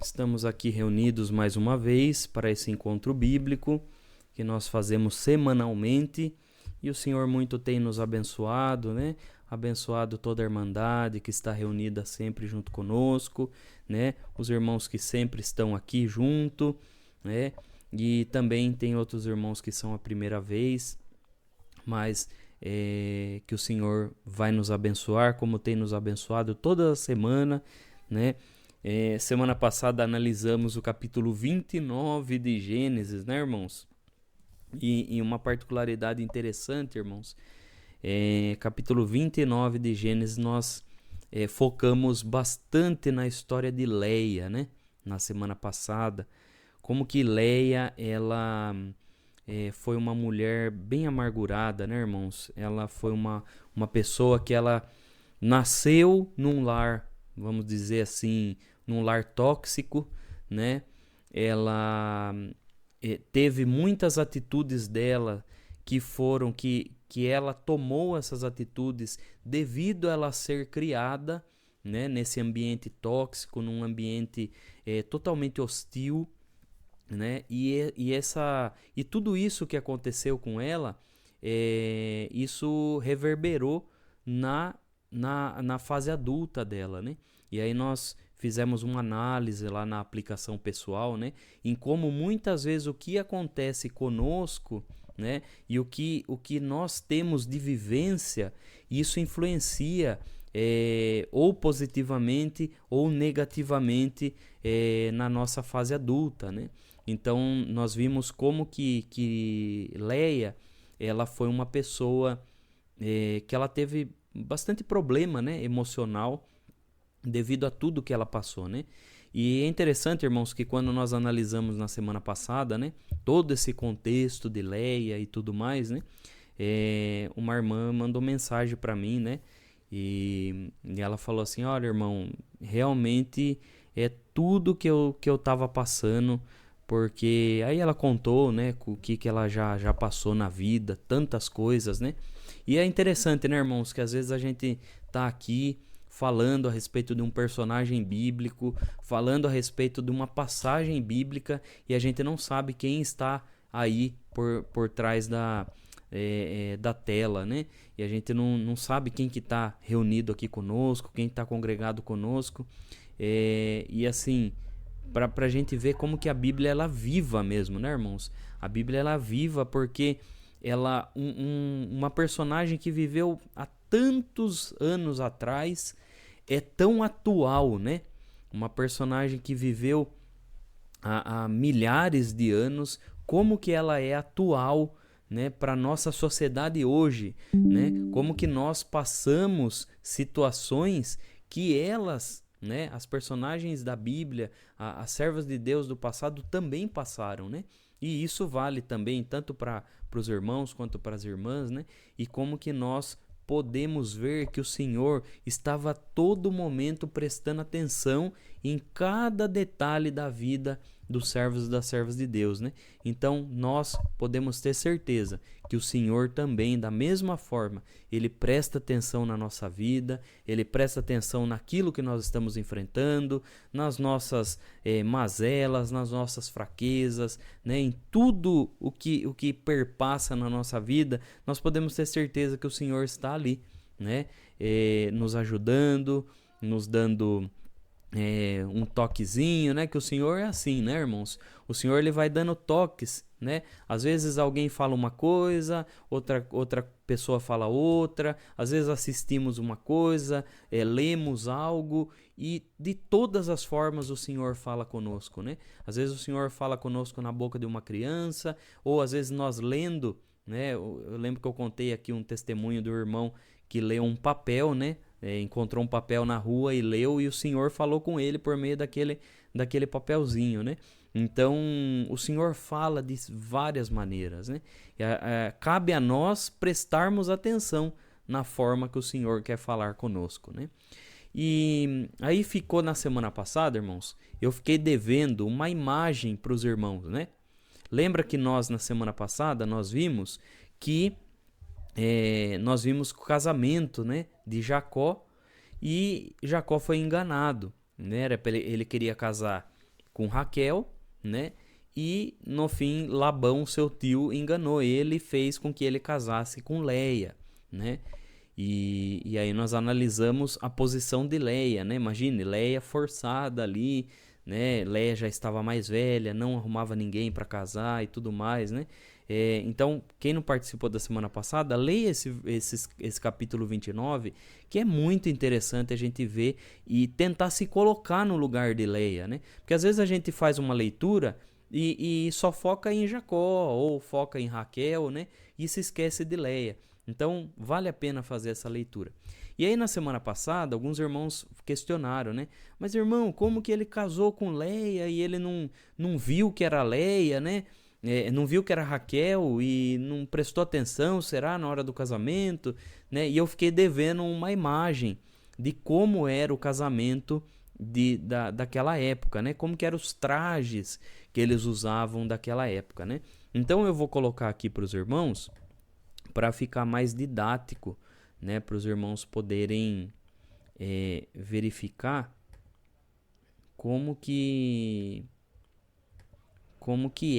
Estamos aqui reunidos mais uma vez para esse encontro bíblico que nós fazemos semanalmente e o Senhor muito tem nos abençoado, né? Abençoado toda a irmandade que está reunida sempre junto conosco, né? Os irmãos que sempre estão aqui junto, né? E também tem outros irmãos que são a primeira vez, mas que o Senhor vai nos abençoar, como tem nos abençoado toda a semana, né? Semana passada analisamos o capítulo 29 de Gênesis, né, irmãos? E uma particularidade interessante, irmãos, capítulo 29 de Gênesis, nós focamos bastante na história de Leia, né? Na semana passada, como que Leia, ela foi uma mulher bem amargurada, né, irmãos? Ela foi uma pessoa que ela nasceu num lar, vamos dizer assim, num lar tóxico, né? Ela teve muitas atitudes dela que ela tomou essas atitudes devido a ela ser criada, né, nesse ambiente tóxico, num ambiente totalmente hostil, né? E tudo isso que aconteceu com ela, isso reverberou na fase adulta dela, né? E aí nós fizemos uma análise lá na aplicação pessoal, né? Em como muitas vezes o que acontece conosco, né? E o que nós temos de vivência, isso influencia ou positivamente ou negativamente na nossa fase adulta, né? Então nós vimos como que Leia, ela foi uma pessoa que ela teve bastante problema, né, emocional devido a tudo que ela passou, né? E é interessante, irmãos, que quando nós analisamos na semana passada, né, todo esse contexto de Leia e tudo mais, né, uma irmã mandou mensagem para mim, né, e ela falou assim: olha, irmão, realmente é tudo que eu tava passando, porque aí ela contou, né, o que ela já passou na vida, tantas coisas, né? E é interessante, né, irmãos, que às vezes a gente tá aqui falando a respeito de um personagem bíblico, falando a respeito de uma passagem bíblica, e a gente não sabe quem está aí por trás da tela, né? E a gente não sabe quem que está reunido aqui conosco, quem está congregado conosco, e assim, para a gente ver como que a Bíblia ela é viva mesmo, né, irmãos? A Bíblia ela é viva porque ela uma personagem que viveu há tantos anos atrás é tão atual, né? Uma personagem que viveu há milhares de anos, como que ela é atual, né, para nossa sociedade hoje, né? Como que nós passamos situações que elas, né, as personagens da Bíblia, as servas de Deus do passado também passaram, né? E isso vale também tanto para os irmãos quanto para as irmãs, né? E como que nós podemos ver que o Senhor estava a todo momento prestando atenção em cada detalhe da vida dos servos e das servas de Deus, né? Então nós podemos ter certeza que o Senhor também, da mesma forma, ele presta atenção na nossa vida, ele presta atenção naquilo que nós estamos enfrentando, nas nossas mazelas, nas nossas fraquezas, né? Em tudo o que perpassa na nossa vida, nós podemos ter certeza que o Senhor está ali, né? Nos ajudando, nos dando um toquezinho, né? Que o Senhor é assim, né, irmãos? O Senhor ele vai dando toques, né? Às vezes alguém fala uma coisa, outra pessoa fala outra, às vezes assistimos uma coisa, lemos algo e de todas as formas o Senhor fala conosco, né? Às vezes o Senhor fala conosco na boca de uma criança, ou às vezes nós lendo, né? Eu lembro que eu contei aqui um testemunho do irmão que leu um papel, né? Encontrou um papel na rua e leu, e o Senhor falou com ele por meio daquele papelzinho, né? Então o Senhor fala de várias maneiras, né? Cabe a nós prestarmos atenção na forma que o Senhor quer falar conosco, né? E aí ficou na semana passada, irmãos, eu fiquei devendo uma imagem para os irmãos, né? Lembra que nós na semana passada nós vimos que o casamento, né, de Jacó, e Jacó foi enganado, né? Ele queria casar com Raquel, né? E no fim Labão, seu tio, enganou ele e fez com que ele casasse com Leia, né? E aí nós analisamos a posição de Leia, né? Imagine, Leia forçada ali, né? Leia já estava mais velha, não arrumava ninguém para casar e tudo mais, né? Então, quem não participou da semana passada, leia esse capítulo 29, que é muito interessante a gente ver e tentar se colocar no lugar de Leia, né? Porque às vezes a gente faz uma leitura e só foca em Jacó ou foca em Raquel, né? E se esquece de Leia. Então, vale a pena fazer essa leitura. E aí, na semana passada, alguns irmãos questionaram, né? Mas, irmão, como que ele casou com Leia e ele não viu que era Leia, né? Não viu que era Raquel e não prestou atenção, será, na hora do casamento, né? E eu fiquei devendo uma imagem de como era o casamento daquela época, né? Como que eram os trajes que eles usavam daquela época, né? Então, eu vou colocar aqui para os irmãos, para ficar mais didático, né, para os irmãos poderem verificar como que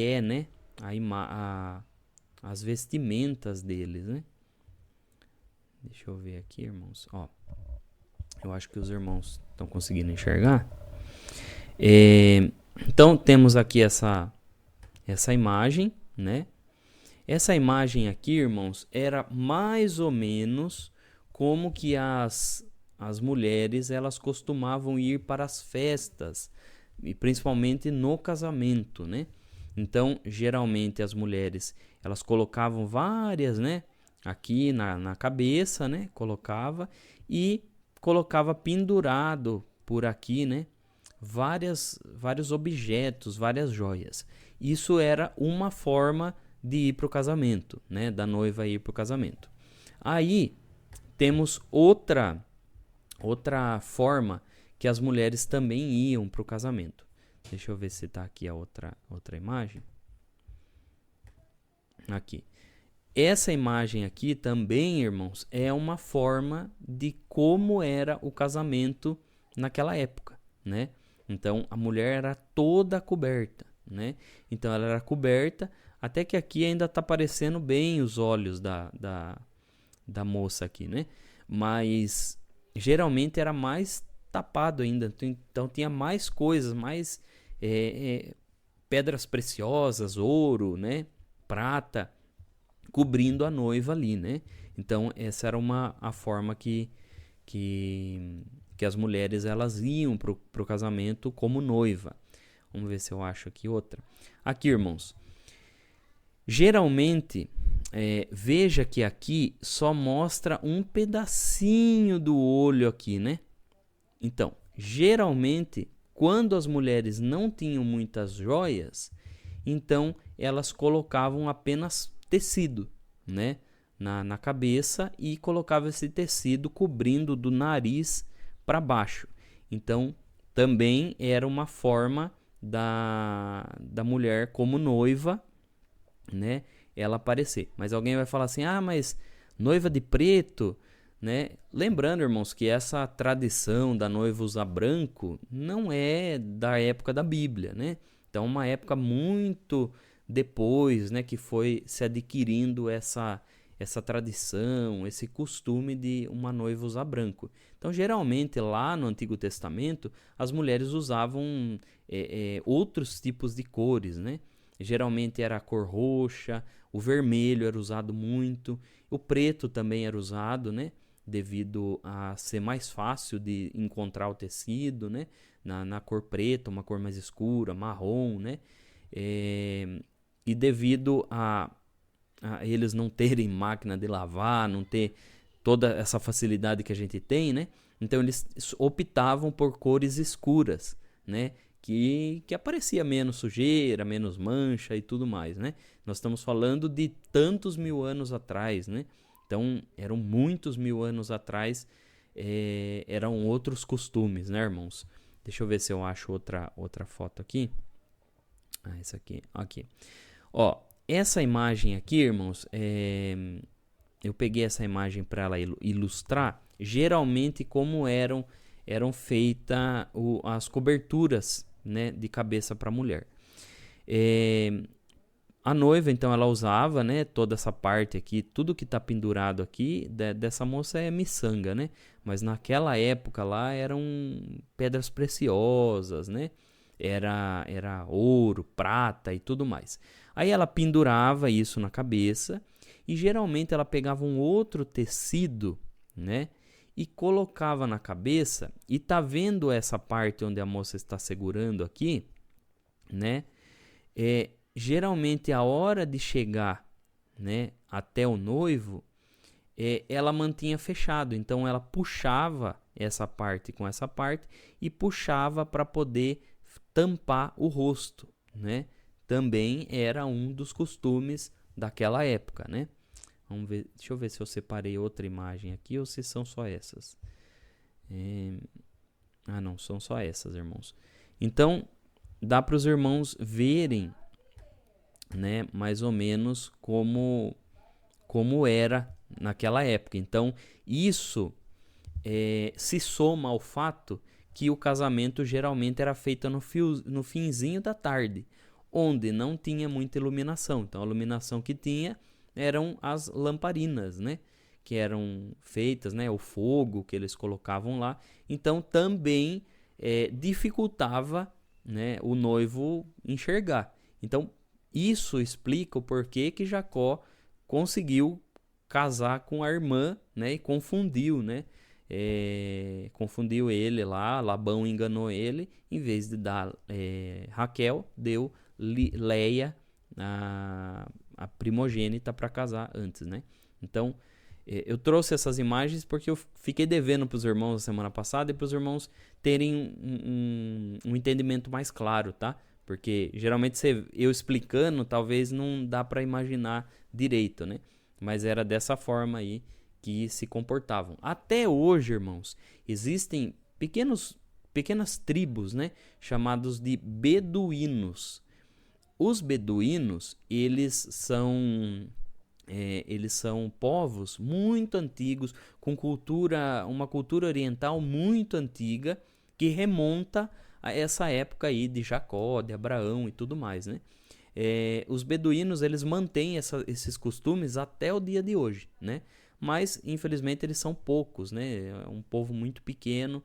é, né, as vestimentas deles, né? Deixa eu ver aqui, irmãos. Ó, eu acho que os irmãos estão conseguindo enxergar. Então temos aqui essa imagem, né? Essa imagem aqui, irmãos, era mais ou menos como que as mulheres elas costumavam ir para as festas, e principalmente no casamento, né? Então, geralmente as mulheres elas colocavam várias, né? Aqui na cabeça, né? Colocava pendurado por aqui, né? Vários objetos, várias joias. Isso era uma forma de ir para o casamento, né? Da noiva ir para o casamento. Aí temos outra forma que as mulheres também iam para o casamento. Deixa eu ver se está aqui a outra imagem. Aqui. Essa imagem aqui também, irmãos, é uma forma de como era o casamento naquela época, né? Então a mulher era toda coberta, né? Então ela era coberta. Até que aqui ainda está aparecendo bem os olhos da moça aqui, né? Mas geralmente era mais tapado ainda. Então tinha mais coisas, mais pedras preciosas, ouro, né? Prata, cobrindo a noiva ali, né? Então essa era a forma que as mulheres elas iam pro casamento como noiva. Vamos ver se eu acho aqui outra. Aqui, irmãos. Geralmente, veja que aqui só mostra um pedacinho do olho aqui, né? Então, geralmente, quando as mulheres não tinham muitas joias, então elas colocavam apenas tecido, né? Na cabeça e colocavam esse tecido cobrindo do nariz para baixo. Então, também era uma forma da mulher como noiva, né, ela aparecer. Mas alguém vai falar assim, mas noiva de preto, né? Lembrando, irmãos, que essa tradição da noiva usar branco não é da época da Bíblia, né? Então, uma época muito depois, né, que foi se adquirindo essa tradição, esse costume de uma noiva usar branco. Então, geralmente, lá no Antigo Testamento, as mulheres usavam outros tipos de cores, né? Geralmente era a cor roxa, o vermelho era usado muito, o preto também era usado, né? Devido a ser mais fácil de encontrar o tecido, né? Na cor preta, uma cor mais escura, marrom, né? E devido a eles não terem máquina de lavar, não ter toda essa facilidade que a gente tem, né? Então eles optavam por cores escuras, né? Que aparecia menos sujeira, menos mancha e tudo mais, né? Nós estamos falando de tantos mil anos atrás, né? Então, eram muitos mil anos atrás, eram outros costumes, né, irmãos? Deixa eu ver se eu acho outra foto aqui. Essa aqui, aqui. Ó, essa imagem aqui, irmãos, eu peguei essa imagem para ela ilustrar, geralmente como eram feitas as coberturas né, de cabeça para a mulher. A noiva, então, ela usava, né, toda essa parte aqui, tudo que está pendurado aqui dessa moça é miçanga, né? Mas naquela época lá eram pedras preciosas, né? Era ouro, prata e tudo mais. Aí ela pendurava isso na cabeça e geralmente ela pegava um outro tecido, né? E colocava na cabeça. E tá vendo essa parte onde a moça está segurando aqui, né? Geralmente a hora de chegar, né, até o noivo, ela mantinha fechado. Então ela puxava essa parte com essa parte e puxava para poder tampar o rosto, né? Também era um dos costumes daquela época, né? Vamos ver, deixa eu ver se eu separei outra imagem aqui ou se são só essas. Não, são só essas, irmãos. Então dá para os irmãos verem, né, mais ou menos como era naquela época. Então isso se soma ao fato que o casamento geralmente era feito no finzinho da tarde, onde não tinha muita iluminação. Então a iluminação que tinha eram as lamparinas, né, que eram feitas, né, o fogo que eles colocavam lá. Então também dificultava, né, o noivo enxergar. Então isso explica o porquê que Jacó conseguiu casar com a irmã, né, e confundiu, né? Confundiu ele lá, Labão enganou ele, em vez de dar Raquel, deu Leia, a primogênita, para casar antes, né? Então eu trouxe essas imagens porque eu fiquei devendo para os irmãos na semana passada e para os irmãos terem um entendimento mais claro, tá? Porque geralmente eu explicando, talvez não dá para imaginar direito, né? Mas era dessa forma aí que se comportavam. Até hoje, irmãos, existem pequenas tribos, né? Chamados de beduínos. Os beduínos, eles são povos muito antigos, com uma cultura oriental muito antiga, que remonta a essa época aí de Jacó, de Abraão e tudo mais, né? Os beduínos, eles mantêm esses costumes até o dia de hoje, né? Mas infelizmente eles são poucos, né? É um povo muito pequeno,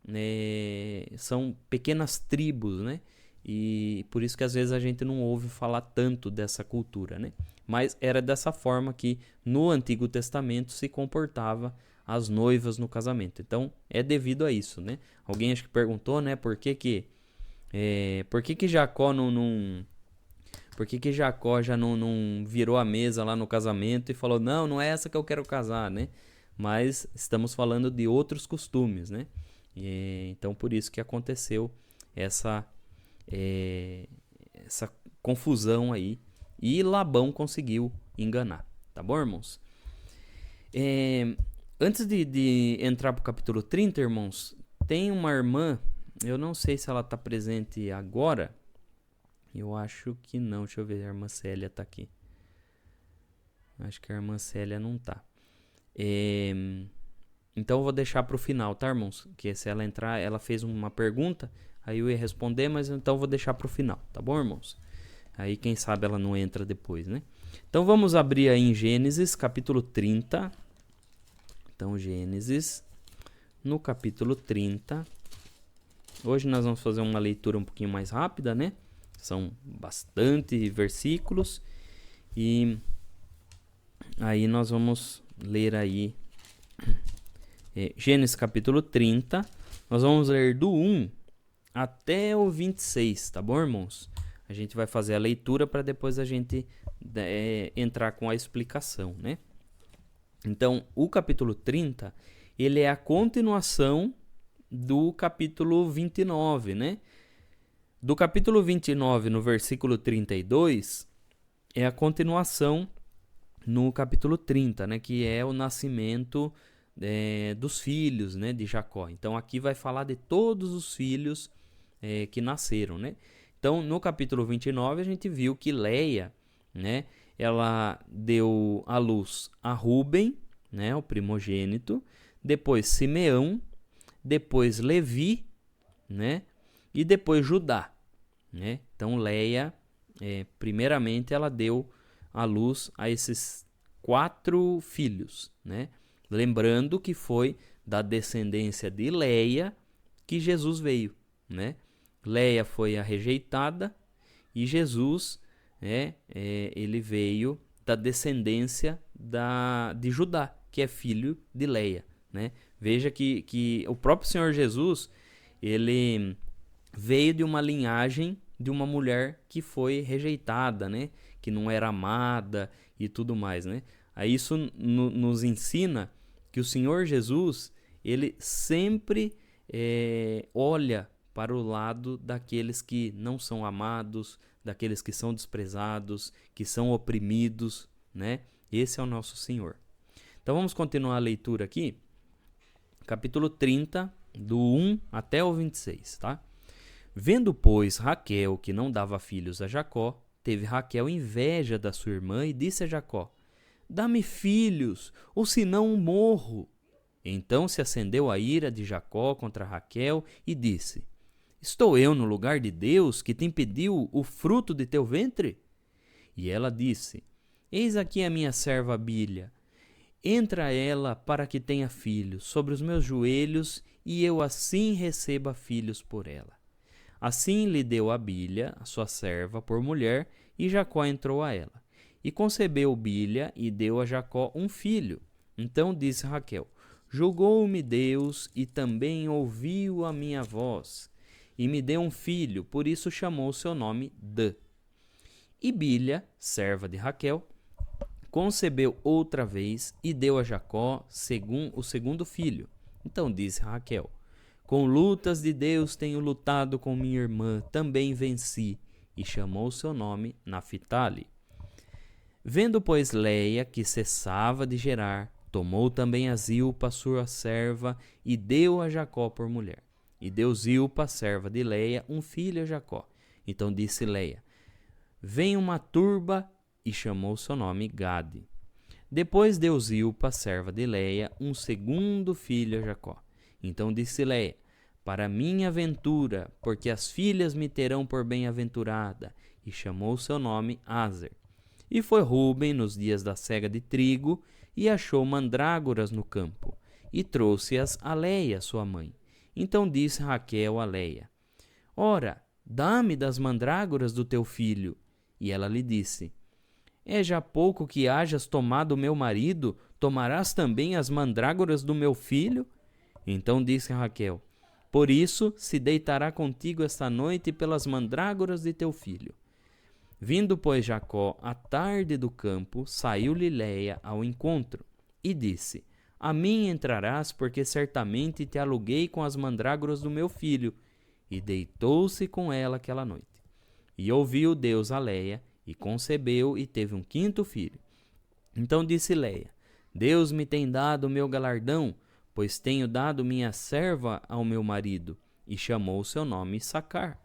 né? São pequenas tribos, né? E por isso que às vezes a gente não ouve falar tanto dessa cultura, né? Mas era dessa forma que no Antigo Testamento se comportava as noivas no casamento. Então é devido a isso, né? Alguém acho que perguntou, né? Por que Jacó por que Jacó já não virou a mesa lá no casamento e falou, não é essa que eu quero casar, né? Mas estamos falando de outros costumes, né? Então por isso que aconteceu essa confusão aí. E Labão conseguiu enganar, tá bom, irmãos? Antes de entrar pro capítulo 30, irmãos, tem uma irmã, eu não sei se ela tá presente agora, eu acho que não, deixa eu ver, a irmã Célia tá aqui. Acho que a irmã Célia não tá. Então eu vou deixar pro final, tá, irmãos? Porque se ela entrar, ela fez uma pergunta, aí eu ia responder, mas então eu vou deixar pro final, tá bom, irmãos? Aí quem sabe ela não entra depois, né? Então vamos abrir aí em Gênesis, capítulo 30. Então Gênesis, no capítulo 30. Hoje nós vamos fazer uma leitura um pouquinho mais rápida, né? São bastante versículos. E aí nós vamos ler aí Gênesis capítulo 30. Nós vamos ler do 1 até o 26, tá bom, irmãos? A gente vai fazer a leitura para depois a gente entrar com a explicação, né? Então, o capítulo 30, ele é a continuação do capítulo 29, né? Do capítulo 29, no versículo 32, é a continuação no capítulo 30, né? Que é o nascimento dos filhos, né, de Jacó. Então, aqui vai falar de todos os filhos que nasceram, né? Então, no capítulo 29, a gente viu que Leia, né, ela deu à luz a Rúben, né, o primogênito, depois Simeão, depois Levi, né, e depois Judá, né? Então Leia, primeiramente ela deu à luz a esses 4 filhos, né? Lembrando que foi da descendência de Leia que Jesus veio, né? Leia foi a rejeitada e Jesus, ele veio da descendência de Judá, que é filho de Leia, né? Veja que o próprio Senhor Jesus, ele veio de uma linhagem de uma mulher que foi rejeitada, né? Que não era amada e tudo mais, né? Aí isso nos ensina que o Senhor Jesus, ele sempre olha para o lado daqueles que não são amados, daqueles que são desprezados, que são oprimidos, né? Esse é o nosso Senhor. Então vamos continuar a leitura aqui. Capítulo 30, do 1 até o 26, tá? Vendo, pois, Raquel que não dava filhos a Jacó, teve Raquel inveja da sua irmã e disse a Jacó: dá-me filhos, ou senão morro. Então se acendeu a ira de Jacó contra Raquel e disse: estou eu no lugar de Deus que te impediu o fruto de teu ventre? E ela disse: eis aqui a minha serva Bília. Entra ela para que tenha filhos sobre os meus joelhos e eu assim receba filhos por ela. Assim lhe deu a Bília, a sua serva, por mulher, e Jacó entrou a ela. E concebeu Bília e deu a Jacó um filho. Então disse Raquel: julgou-me Deus e também ouviu a minha voz, e me deu um filho, por isso chamou seu nome Dan. E Bília, serva de Raquel, concebeu outra vez e deu a Jacó o segundo filho. Então disse Raquel: com lutas de Deus tenho lutado com minha irmã, também venci, e chamou seu nome Naphtali. Vendo, pois, Leia que cessava de gerar, tomou também a Zilpa, sua serva, e deu a Jacó por mulher. E deu Zilpa, serva de Leia, um filho a Jacó. Então disse Leia: vem uma turba, e chamou seu nome Gade. Depois deu Zilpa, serva de Leia, um segundo filho a Jacó. Então disse Leia: para minha ventura, porque as filhas me terão por bem-aventurada, e chamou seu nome Aser. E foi Ruben nos dias da cega de trigo, e achou mandrágoras no campo, e trouxe-as a Leia, sua mãe. Então disse Raquel a Leia: ora, dá-me das mandrágoras do teu filho. E ela lhe disse: é já pouco que hajas tomado meu marido, tomarás também as mandrágoras do meu filho? Então disse Raquel: por isso se deitará contigo esta noite pelas mandrágoras de teu filho. Vindo, pois, Jacó à tarde do campo, saiu-lhe Leia ao encontro, e disse: a mim entrarás, porque certamente te aluguei com as mandrágoras do meu filho. E deitou-se com ela aquela noite. E ouviu Deus a Leia, e concebeu, e teve um quinto filho. Então disse Leia: Deus me tem dado o meu galardão, pois tenho dado minha serva ao meu marido. E chamou seu nome Issacar.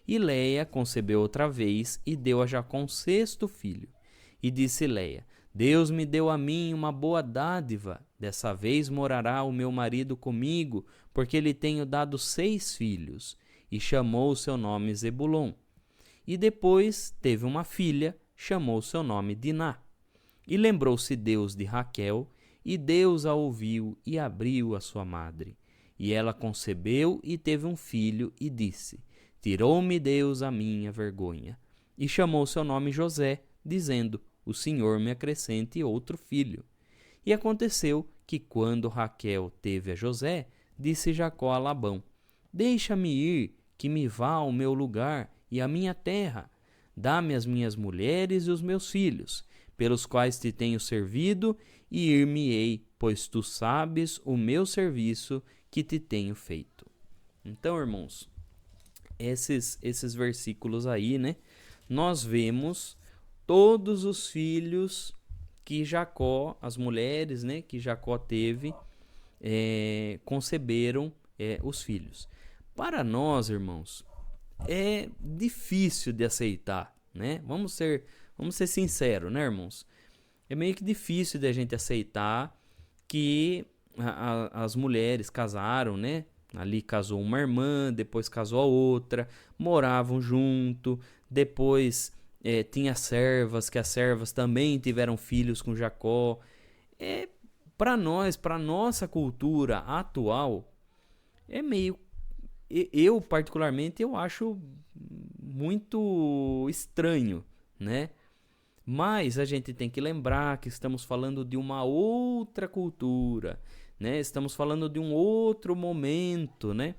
E Leia concebeu outra vez, e deu a Jacó um sexto filho. E disse Leia: Deus me deu a mim uma boa dádiva, dessa vez morará o meu marido comigo, porque lhe tenho dado 6 filhos. E chamou seu nome Zebulon. E depois teve uma filha, chamou seu nome Diná. E lembrou-se Deus de Raquel, e Deus a ouviu e abriu a sua madre. E ela concebeu e teve um filho, e disse: Tirou-me Deus a minha vergonha. E chamou seu nome José, dizendo: O Senhor me acrescente outro filho. E aconteceu que, quando Raquel teve a José, disse Jacó a Labão: Deixa-me ir, que me vá ao meu lugar e à minha terra. Dá-me as minhas mulheres e os meus filhos, pelos quais te tenho servido, e ir-me-ei, pois tu sabes o meu serviço que te tenho feito. Então, irmãos, esses versículos aí, né? Nós vemos todos os filhos que Jacó, as mulheres, né, que Jacó teve, conceberam os filhos. Para nós, irmãos, é difícil de aceitar, né? Vamos ser sinceros, né, irmãos? É meio que difícil de a gente aceitar que as mulheres casaram, né? Ali casou uma irmã, depois casou a outra, moravam junto, depois tinha servas, que as servas também tiveram filhos com Jacó. Para nós, para nossa cultura atual, é meio... Eu, particularmente, eu acho muito estranho, né? Mas a gente tem que lembrar que estamos falando de uma outra cultura, né? Estamos falando de um outro momento, né?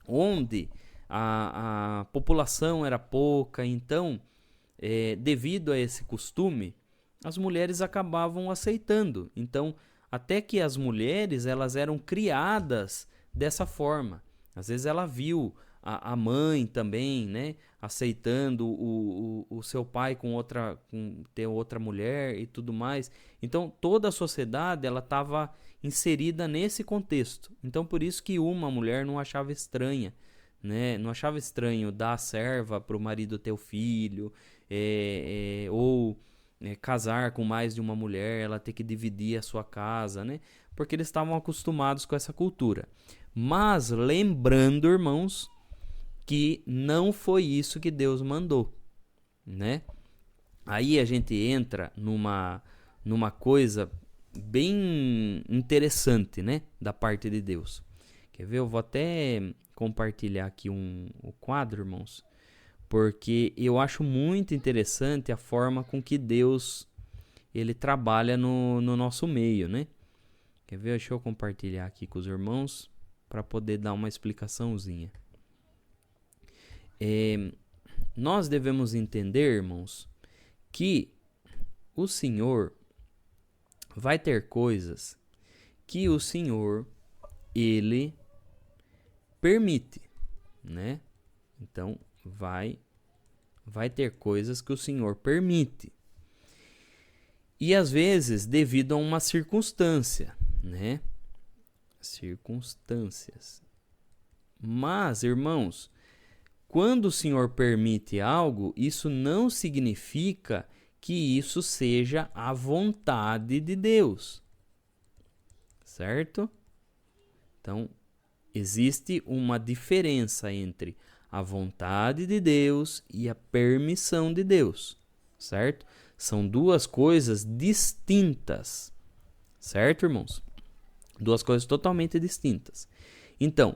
Onde a população era pouca, então, devido a esse costume, as mulheres acabavam aceitando. Então, até que as mulheres elas eram criadas dessa forma. Às vezes ela viu a mãe também, né, aceitando o seu pai com ter outra mulher e tudo mais. Então toda a sociedade ela estava inserida nesse contexto. Então por isso que uma mulher não achava estranha, né, não achava estranho dar a serva para o marido ter o filho, ou casar com mais de uma mulher, ela ter que dividir a sua casa, né? Porque eles estavam acostumados com essa cultura. Mas lembrando, irmãos, que não foi isso que Deus mandou, né? Aí a gente entra numa coisa bem interessante, né? Da parte de Deus. Quer ver? Eu vou até compartilhar aqui o quadro, irmãos, porque eu acho muito interessante a forma com que Deus ele trabalha no nosso meio, né? Quer ver? Deixa eu compartilhar aqui com os irmãos para poder dar uma explicaçãozinha. Nós devemos entender, irmãos, que o Senhor vai ter coisas que o Senhor ele permite, né? Então vai ter coisas que o Senhor permite. E às vezes devido a uma circunstância, né? Circunstâncias. Mas, irmãos, quando o Senhor permite algo, isso não significa que isso seja a vontade de Deus. Certo? Então, existe uma diferença entre a vontade de Deus e a permissão de Deus. Certo? São duas coisas distintas. Certo, irmãos? Duas coisas totalmente distintas. Então,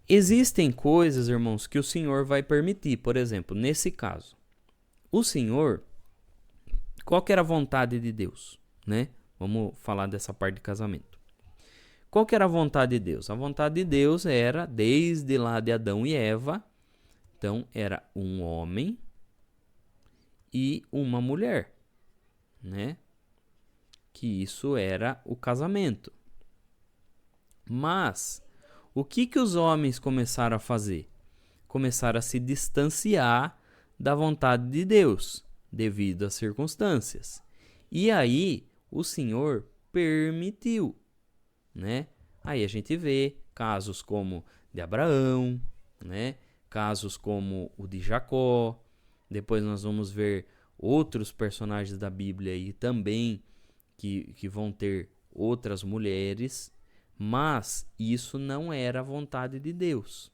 existem coisas, irmãos, que o Senhor vai permitir. Por exemplo, nesse caso, o Senhor, qual que era a vontade de Deus, né? Vamos falar dessa parte de casamento. Qual que era a vontade de Deus? A vontade de Deus era, desde lá de Adão e Eva, então era um homem e uma mulher, né? Que isso era o casamento. Mas o que os homens começaram a fazer? Começaram a se distanciar da vontade de Deus, devido às circunstâncias. E aí, o Senhor permitiu, né? Aí a gente vê casos como de Abraão, né? Casos como o de Jacó. Depois nós vamos ver outros personagens da Bíblia aí também que vão ter outras mulheres. Mas isso não era a vontade de Deus.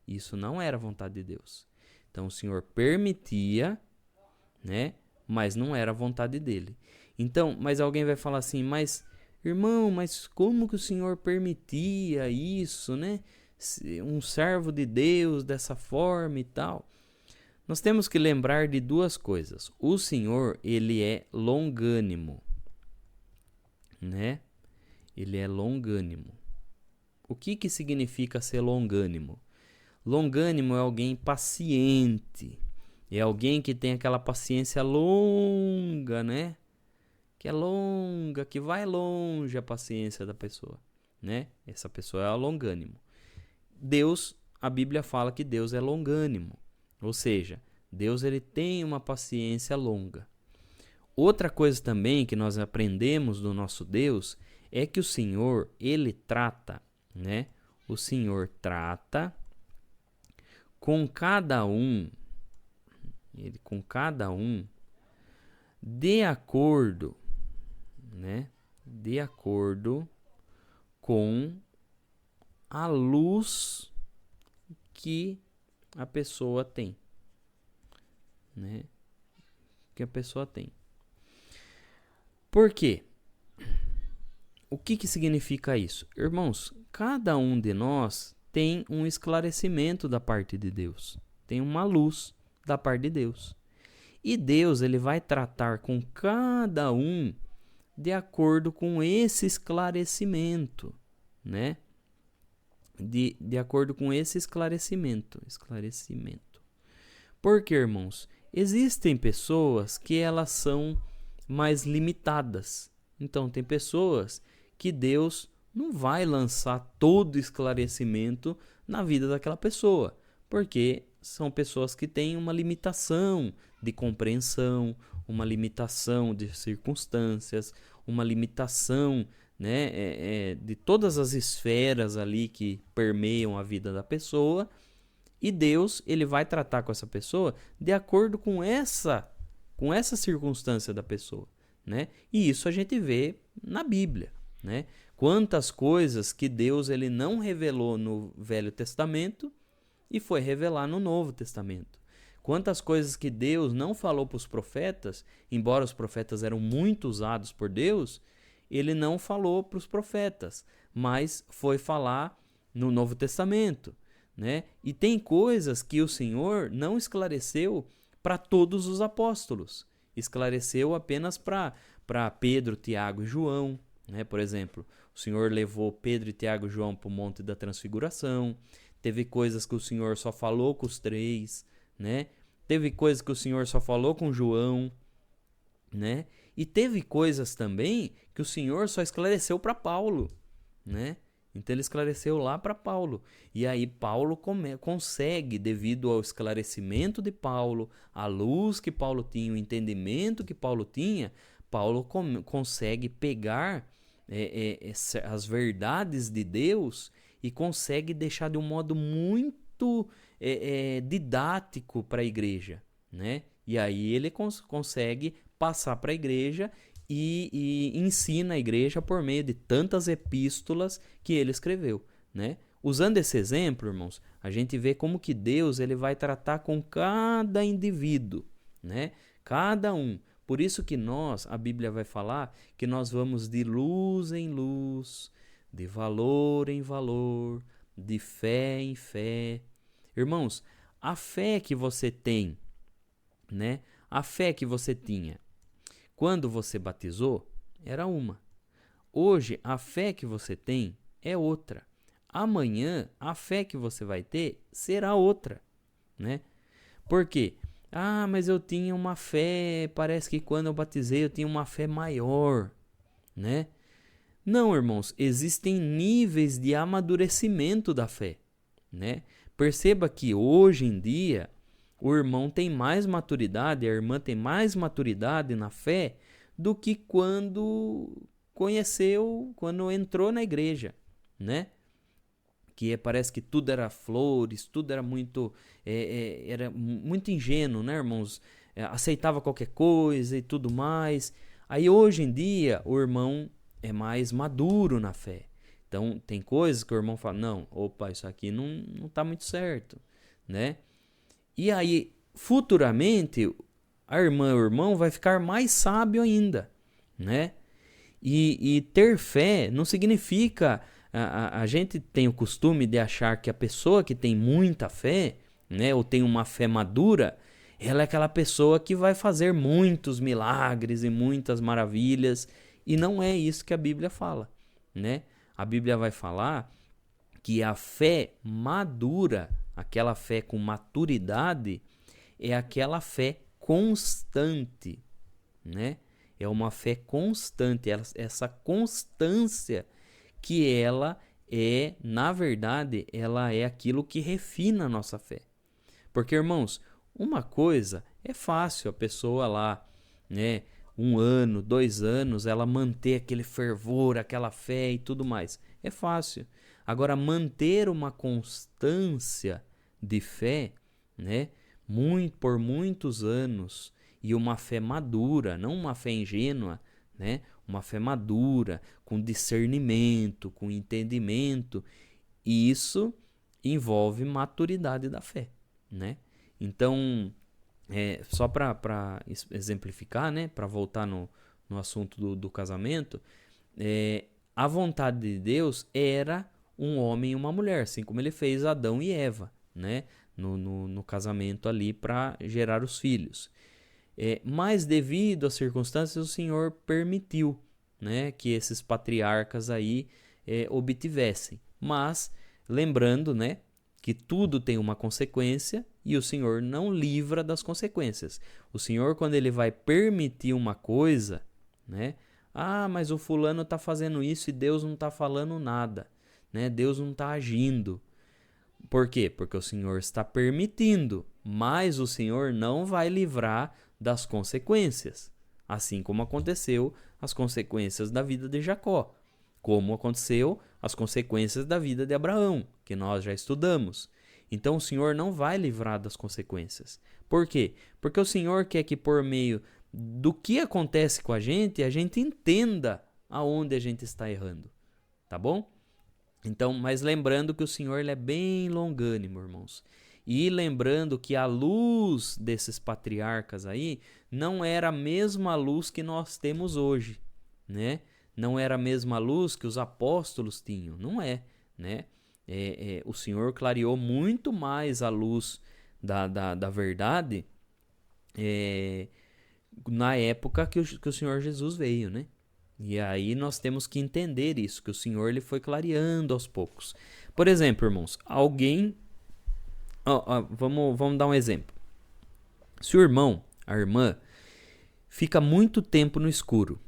Isso não era a vontade de Deus. Então o Senhor permitia, né? Mas não era a vontade dele. Então, mas alguém vai falar assim, mas irmão, mas como que o Senhor permitia isso, né? Um servo de Deus dessa forma e tal. Nós temos que lembrar de duas coisas. O Senhor, ele é longânimo, né? Ele é longânimo. O que significa ser longânimo? Longânimo é alguém paciente. É alguém que tem aquela paciência longa, né? Que é longa, que vai longe a paciência da pessoa, né? Essa pessoa é longânimo. Deus, a Bíblia fala que Deus é longânimo. Ou seja, Deus ele tem uma paciência longa. Outra coisa também que nós aprendemos do nosso Deus é que o Senhor, ele trata, né? O Senhor trata com cada um, de acordo, né? De acordo com a luz que a pessoa tem, né? Que a pessoa tem. Por quê? O que significa isso? Irmãos, cada um de nós tem um esclarecimento da parte de Deus. Tem uma luz da parte de Deus. E Deus, ele vai tratar com cada um de acordo com esse esclarecimento, né? De acordo com esse esclarecimento. Porque, irmãos, existem pessoas que elas são mais limitadas. Então, tem pessoas que Deus não vai lançar todo esclarecimento na vida daquela pessoa, porque são pessoas que têm uma limitação de compreensão, uma limitação de circunstâncias, uma limitação, né, de todas as esferas ali que permeiam a vida da pessoa, e Deus, ele vai tratar com essa pessoa de acordo com essa circunstância da pessoa, né? E isso a gente vê na Bíblia, né? Quantas coisas que Deus, ele não revelou no Velho Testamento e foi revelar no Novo Testamento. Quantas coisas que Deus não falou para os profetas, embora os profetas eram muito usados por Deus, ele não falou para os profetas, mas foi falar no Novo Testamento, né? E tem coisas que o Senhor não esclareceu para todos os apóstolos. Esclareceu apenas para Pedro, Tiago e João, né? Por exemplo, o Senhor levou Pedro, Tiago e João para o Monte da Transfiguração. Teve coisas que o Senhor só falou com os três, né? Teve coisas que o Senhor só falou com João, né? E teve coisas também que o Senhor só esclareceu para Paulo, né? Então ele esclareceu lá para Paulo. E aí Paulo consegue, devido ao esclarecimento de Paulo, a luz que Paulo tinha, o entendimento que Paulo tinha, Paulo consegue pegar as verdades de Deus e consegue deixar de um modo muito didático para a igreja, né? E aí ele consegue passar para a igreja e ensina a igreja por meio de tantas epístolas que ele escreveu, né? Usando esse exemplo, irmãos, a gente vê como que Deus, ele vai tratar com cada indivíduo, né? Cada um. Por isso que a Bíblia vai falar que nós vamos de luz em luz, de valor em valor, de fé em fé. Irmãos, a fé que você tem, né? A fé que você tinha quando você batizou era uma. Hoje, a fé que você tem é outra. Amanhã, a fé que você vai ter será outra, né? Por quê? Ah, mas eu tinha uma fé, parece que quando eu batizei eu tinha uma fé maior, né? Não, irmãos, existem níveis de amadurecimento da fé, né? Perceba que hoje em dia o irmão tem mais maturidade, a irmã tem mais maturidade na fé do que quando quando entrou na igreja, né? Que parece que tudo era flores, tudo era muito ingênuo, né, irmãos? Aceitava qualquer coisa e tudo mais. Aí hoje em dia o irmão é mais maduro na fé. Então tem coisas que o irmão fala, não, opa, isso aqui não está muito certo, né? E aí, futuramente, a irmã ou o irmão vai ficar mais sábio ainda, né? E ter fé não significa... A gente tem o costume de achar que a pessoa que tem muita fé, né, ou tem uma fé madura, ela é aquela pessoa que vai fazer muitos milagres e muitas maravilhas. E não é isso que a Bíblia fala, né? A Bíblia vai falar que a fé madura, aquela fé com maturidade, é aquela fé constante, né? É uma fé constante, essa constância que ela é, na verdade, ela é aquilo que refina a nossa fé. Porque, irmãos, uma coisa é fácil a pessoa lá, né, 1 ano, 2 anos, ela manter aquele fervor, aquela fé e tudo mais. É fácil. Agora, manter uma constância de fé, né, por muitos anos, e uma fé madura, não uma fé ingênua, né, uma fé madura, com discernimento, com entendimento, isso envolve maturidade da fé, né? Então, só para exemplificar, né? Para voltar no assunto do casamento, a vontade de Deus era um homem e uma mulher, assim como ele fez Adão e Eva, né? No casamento ali para gerar os filhos. Mas devido às circunstâncias, o Senhor permitiu, né, que esses patriarcas aí obtivessem. Mas lembrando, né, que tudo tem uma consequência e o Senhor não livra das consequências. O Senhor, quando ele vai permitir uma coisa, né, mas o fulano está fazendo isso e Deus não está falando nada, né? Deus não está agindo. Por quê? Porque o Senhor está permitindo, mas o Senhor não vai livrar das consequências. Assim como aconteceu as consequências da vida de Jacó, como aconteceu as consequências da vida de Abraão, que nós já estudamos. Então o Senhor não vai livrar das consequências. Por quê? Porque o Senhor quer que por meio do que acontece com a gente entenda aonde a gente está errando. Tá bom? Então, mas lembrando que o Senhor ele é bem longânimo, irmãos. E lembrando que a luz desses patriarcas aí não era a mesma luz que nós temos hoje, né? Não era a mesma luz que os apóstolos tinham, não é, né? O Senhor clareou muito mais a luz da verdade na época que o Senhor Jesus veio, né? E aí nós temos que entender isso, que o Senhor ele foi clareando aos poucos. Por exemplo, irmãos, alguém... vamos dar um exemplo. Se o irmão, a irmã, fica muito tempo no escuro,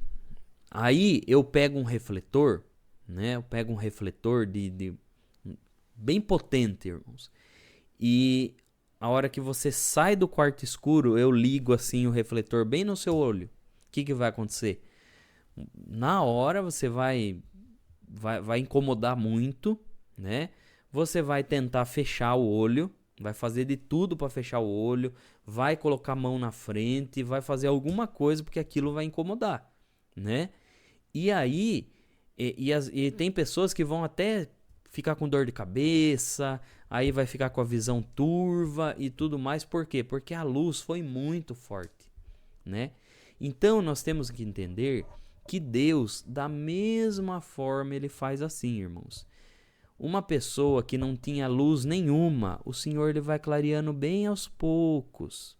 aí eu pego um refletor, né? Eu pego um refletor de bem potente, irmãos. E a hora que você sai do quarto escuro, eu ligo assim o refletor bem no seu olho. O que vai acontecer? Na hora você vai incomodar muito, né? Você vai tentar fechar o olho, vai fazer de tudo para fechar o olho, vai colocar a mão na frente, vai fazer alguma coisa porque aquilo vai incomodar, né? E aí, e tem pessoas que vão até ficar com dor de cabeça, aí vai ficar com a visão turva e tudo mais. Por quê? Porque a luz foi muito forte, né? Então nós temos que entender que Deus, da mesma forma, ele faz assim, irmãos. Uma pessoa que não tinha luz nenhuma, o Senhor ele vai clareando bem aos poucos.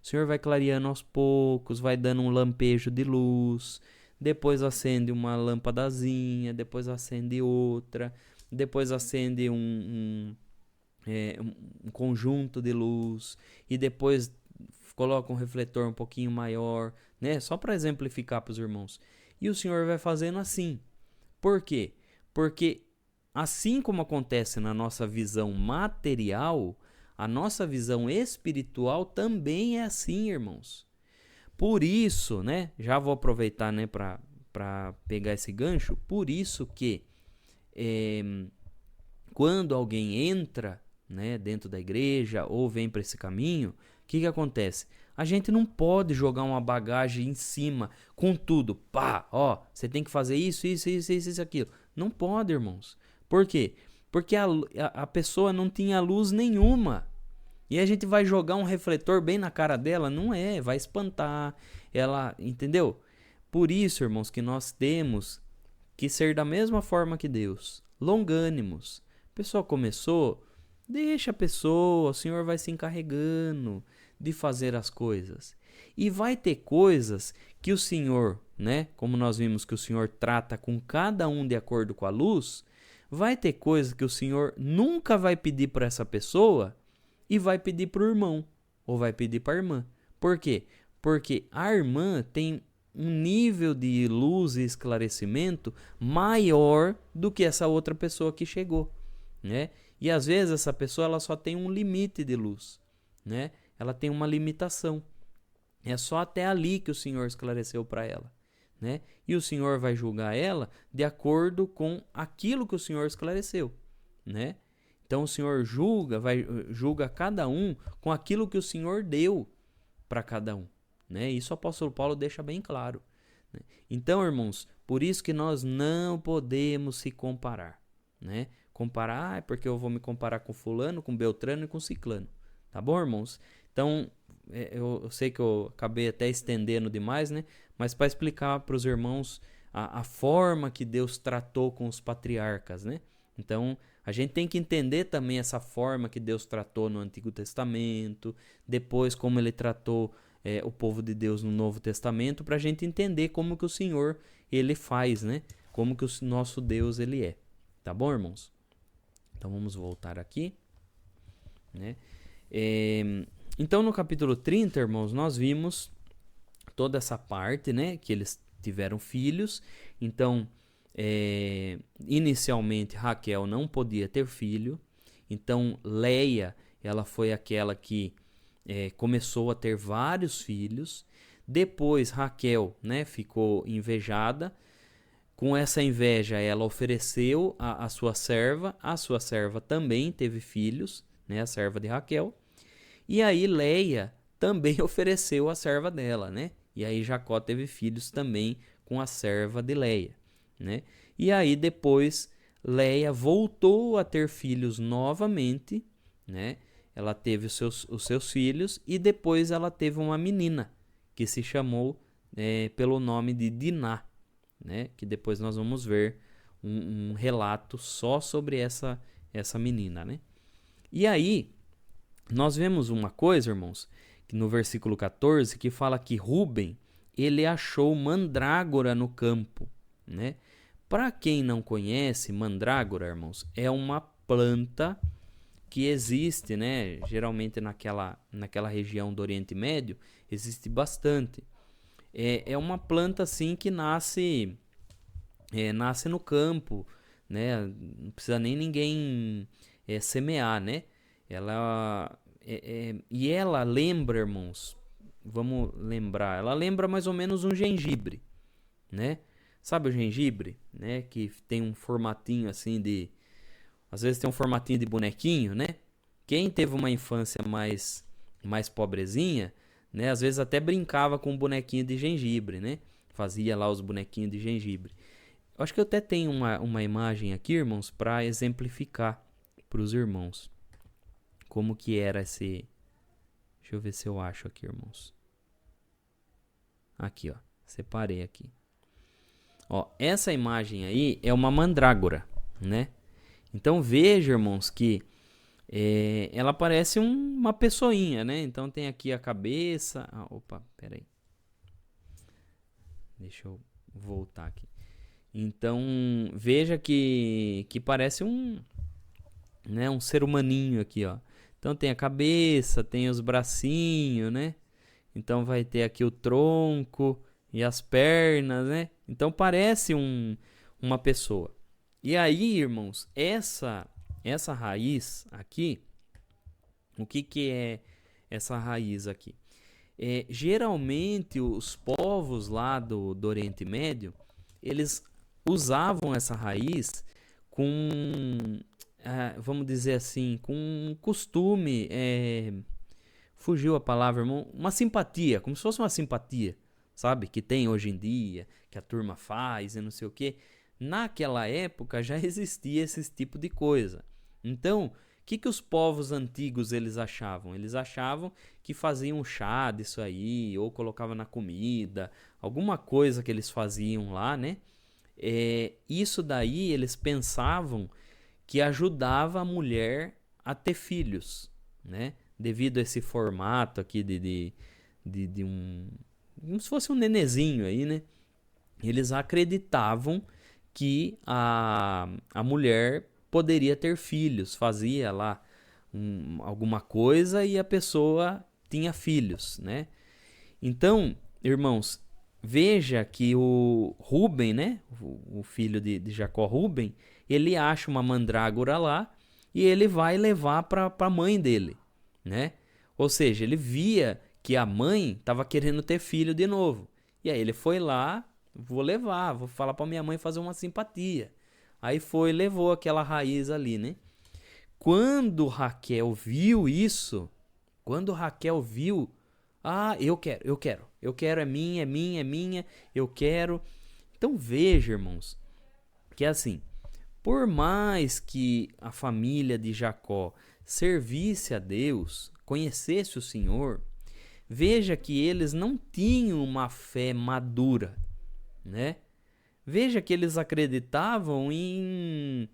O Senhor vai clareando aos poucos, vai dando um lampejo de luz, depois acende uma lâmpadazinha, depois acende outra, depois acende um conjunto de luz e depois coloca um refletor um pouquinho maior, né? Só para exemplificar para os irmãos. E o Senhor vai fazendo assim. Por quê? Porque assim como acontece na nossa visão material, a nossa visão espiritual também é assim, irmãos. Por isso, né? Já vou aproveitar, né, para pegar esse gancho. Por isso que quando alguém entra, né, dentro da igreja ou vem para esse caminho, o que acontece? A gente não pode jogar uma bagagem em cima com tudo. Pá, você tem que fazer isso, aquilo. Não pode, irmãos. Por quê? Porque a pessoa não tinha luz nenhuma. E a gente vai jogar um refletor bem na cara dela? Não é, vai espantar. Ela, entendeu? Por isso, irmãos, que nós temos que ser da mesma forma que Deus. Longânimos. A pessoa começou, deixa a pessoa, o Senhor vai se encarregando de fazer as coisas. E vai ter coisas que o Senhor, né, como nós vimos que o Senhor trata com cada um de acordo com a luz, vai ter coisas que o Senhor nunca vai pedir para essa pessoa e vai pedir para o irmão ou vai pedir para a irmã. Por quê? Porque a irmã tem um nível de luz e esclarecimento maior do que essa outra pessoa que chegou, né? E às vezes essa pessoa ela só tem um limite de luz, né? Ela tem uma limitação. É só até ali que o Senhor esclareceu para ela, né? E o Senhor vai julgar ela de acordo com aquilo que o Senhor esclareceu, né? Então o Senhor julga cada um com aquilo que o Senhor deu para cada um, né? Isso o apóstolo Paulo deixa bem claro, né? Então, irmãos, por isso que nós não podemos se comparar, né? comparar, é porque eu vou me comparar com fulano, com Beltrano e com Ciclano. Tá bom, irmãos? Então, eu sei que eu acabei até estendendo demais, né? Mas para explicar para os irmãos a forma que Deus tratou com os patriarcas, né? Então, a gente tem que entender também essa forma que Deus tratou no Antigo Testamento, depois como ele tratou o povo de Deus no Novo Testamento, para a gente entender como que o Senhor, ele faz, né? Como que o nosso Deus, ele é. Tá bom, irmãos? Então, vamos voltar aqui, né? Então, no capítulo 30, irmãos, nós vimos toda essa parte, né? Que eles tiveram filhos. Então, inicialmente, Raquel não podia ter filho. Então, Leia, ela foi aquela que começou a ter vários filhos. Depois, Raquel, né, ficou invejada. Com essa inveja, ela ofereceu a sua serva. A sua serva também teve filhos, né, a serva de Raquel. E aí, Leia também ofereceu a serva dela, né? E aí, Jacó teve filhos também com a serva de Leia, né? E aí, depois, Leia voltou a ter filhos novamente, né? Ela teve os seus filhos e depois ela teve uma menina que se chamou pelo nome de Diná, né? Que depois nós vamos ver um relato só sobre essa menina, né? E aí, nós vemos uma coisa, irmãos, que no versículo 14, que fala que Rúben, ele achou mandrágora no campo, né? Para quem não conhece, mandrágora, irmãos, é uma planta que existe, né? Geralmente naquela região do Oriente Médio, existe bastante. É uma planta assim que nasce no campo, né? Não precisa nem ninguém semear, né? E ela lembra, irmãos, vamos lembrar, ela lembra mais ou menos um gengibre, né? Sabe o gengibre, né? Que tem um formatinho assim às vezes tem um formatinho de bonequinho, né? Quem teve uma infância mais pobrezinha, né? Às vezes até brincava com um bonequinho de gengibre, né? Fazia lá os bonequinhos de gengibre. Eu acho que eu até tenho uma imagem aqui, irmãos, para exemplificar para os irmãos como que era esse... Deixa eu ver se eu acho aqui, irmãos. Aqui, ó. Separei aqui. Ó, essa imagem aí é uma mandrágora, né? Então veja, irmãos, que ela parece uma pessoinha, né? Então tem aqui a cabeça... opa, peraí. Deixa eu voltar aqui. Então veja que parece um ser humaninho aqui, ó. Então tem a cabeça, tem os bracinhos, né? Então vai ter aqui o tronco e as pernas, né? Então parece uma pessoa. E aí, irmãos, essa raiz aqui, o que é essa raiz aqui? Geralmente os povos lá do Oriente Médio, eles usavam essa raiz com... vamos dizer assim, com um costume, fugiu a palavra, irmão, uma simpatia, como se fosse uma simpatia, sabe? Que tem hoje em dia, que a turma faz e não sei o quê. Naquela época já existia esse tipo de coisa. Então, o que os povos antigos eles achavam? Eles achavam que faziam chá disso aí, ou colocavam na comida, alguma coisa que eles faziam lá, né? Isso daí eles pensavam que ajudava a mulher a ter filhos, né? Devido a esse formato aqui de como se fosse um nenezinho aí, né? Eles acreditavam que a mulher poderia ter filhos, fazia lá alguma coisa e a pessoa tinha filhos, né? Então, irmãos, veja que o Rúben, né? O filho de Jacó, Rúben, ele acha uma mandrágora lá e ele vai levar para a mãe dele, né? Ou seja, ele via que a mãe estava querendo ter filho de novo. E aí ele foi lá, vou falar para minha mãe fazer uma simpatia. Aí foi, levou aquela raiz ali, né? Quando Raquel viu isso, eu quero, é minha, eu quero. Então veja, irmãos, que é assim, por mais que a família de Jacó servisse a Deus, conhecesse o Senhor, veja que eles não tinham uma fé madura, né? Veja que eles acreditavam em...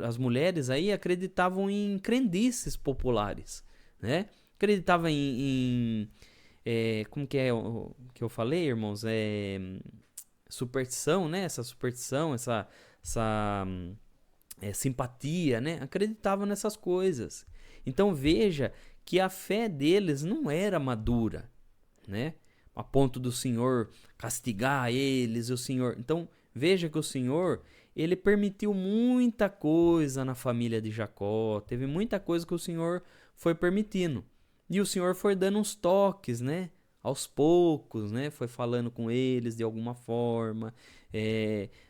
as mulheres aí acreditavam em crendices populares, né? Acreditavam como que é o que eu falei, irmãos? Superstição, né? Essa superstição, essa simpatia, né? Acreditavam nessas coisas. Então veja que a fé deles não era madura, né? A ponto do Senhor castigar eles, o Senhor... Então veja que o Senhor, ele permitiu muita coisa na família de Jacó, teve muita coisa que o Senhor foi permitindo. E o Senhor foi dando uns toques, né? Aos poucos, né? Foi falando com eles de alguma forma.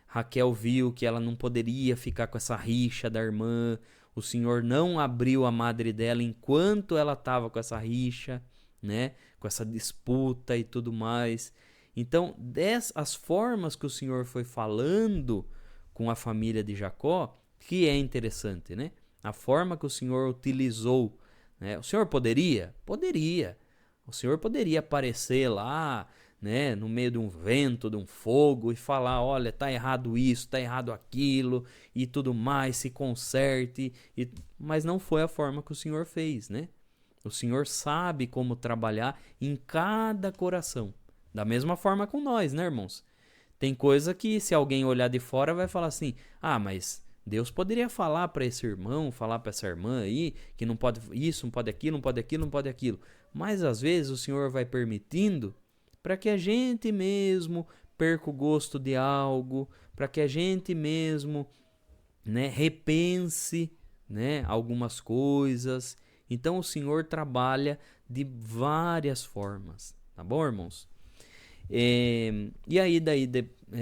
Raquel viu que ela não poderia ficar com essa rixa da irmã. O Senhor não abriu a madre dela enquanto ela estava com essa rixa, né? Com essa disputa e tudo mais. Então, as formas que o Senhor foi falando com a família de Jacó, que é interessante, né? A forma que o Senhor utilizou, né? O Senhor poderia? Poderia. O Senhor poderia aparecer lá, né, no meio de um vento, de um fogo e falar, olha, tá errado isso, tá errado aquilo e tudo mais, se conserte. Mas não foi a forma que o Senhor fez, né? O Senhor sabe como trabalhar em cada coração. Da mesma forma com nós, né, irmãos? Tem coisa que se alguém olhar de fora vai falar assim, mas Deus poderia falar para esse irmão, falar para essa irmã aí, que não pode isso, não pode aquilo, não pode aquilo, não pode aquilo. Mas às vezes o Senhor vai permitindo para que a gente mesmo perca o gosto de algo, para que a gente mesmo, né, repense, né, algumas coisas. Então o Senhor trabalha de várias formas, tá bom, irmãos? E aí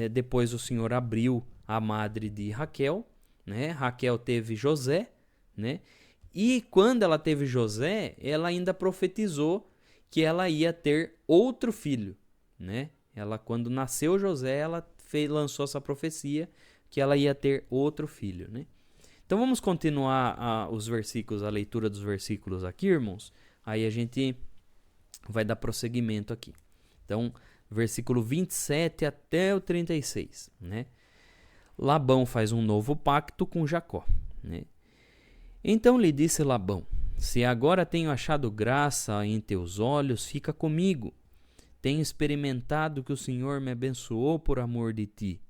depois o Senhor abriu a madre de Raquel, né? Raquel teve José, né? E quando ela teve José, ela ainda profetizou que ela ia ter outro filho, né? Quando nasceu José, ela lançou essa profecia que ela ia ter outro filho, né? Então vamos continuar os versículos, a leitura dos versículos aqui, irmãos. Aí a gente vai dar prosseguimento aqui. Então, versículo 27 até o 36, né? Labão faz um novo pacto com Jacó, né? Então lhe disse Labão, se agora tenho achado graça em teus olhos, fica comigo. Tenho experimentado que o Senhor me abençoou por amor de ti.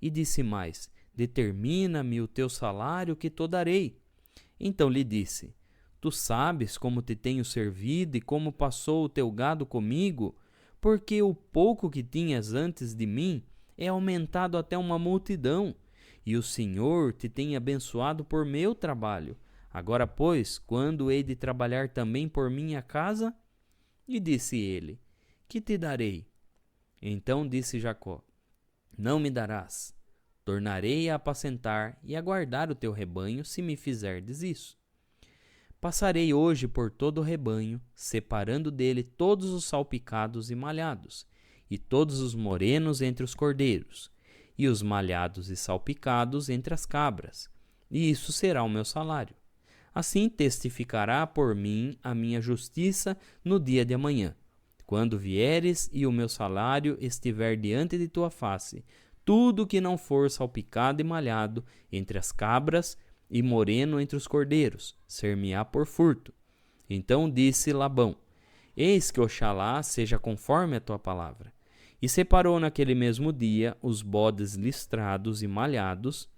E disse mais, determina-me o teu salário que te darei. Então lhe disse, tu sabes como te tenho servido e como passou o teu gado comigo, porque o pouco que tinhas antes de mim é aumentado até uma multidão, e o Senhor te tem abençoado por meu trabalho. Agora, pois, quando hei de trabalhar também por minha casa? E disse ele, que te darei? Então disse Jacó, não me darás. Tornarei a apacentar e a guardar o teu rebanho, se me fizerdes isso. Passarei hoje por todo o rebanho, separando dele todos os salpicados e malhados, e todos os morenos entre os cordeiros, e os malhados e salpicados entre as cabras, e isso será o meu salário. Assim testificará por mim a minha justiça no dia de amanhã, quando vieres e o meu salário estiver diante de tua face. Tudo que não for salpicado e malhado entre as cabras e moreno entre os cordeiros, ser-me-á por furto. Então disse Labão, eis que Oxalá seja conforme a tua palavra. E separou naquele mesmo dia os bodes listrados e malhados,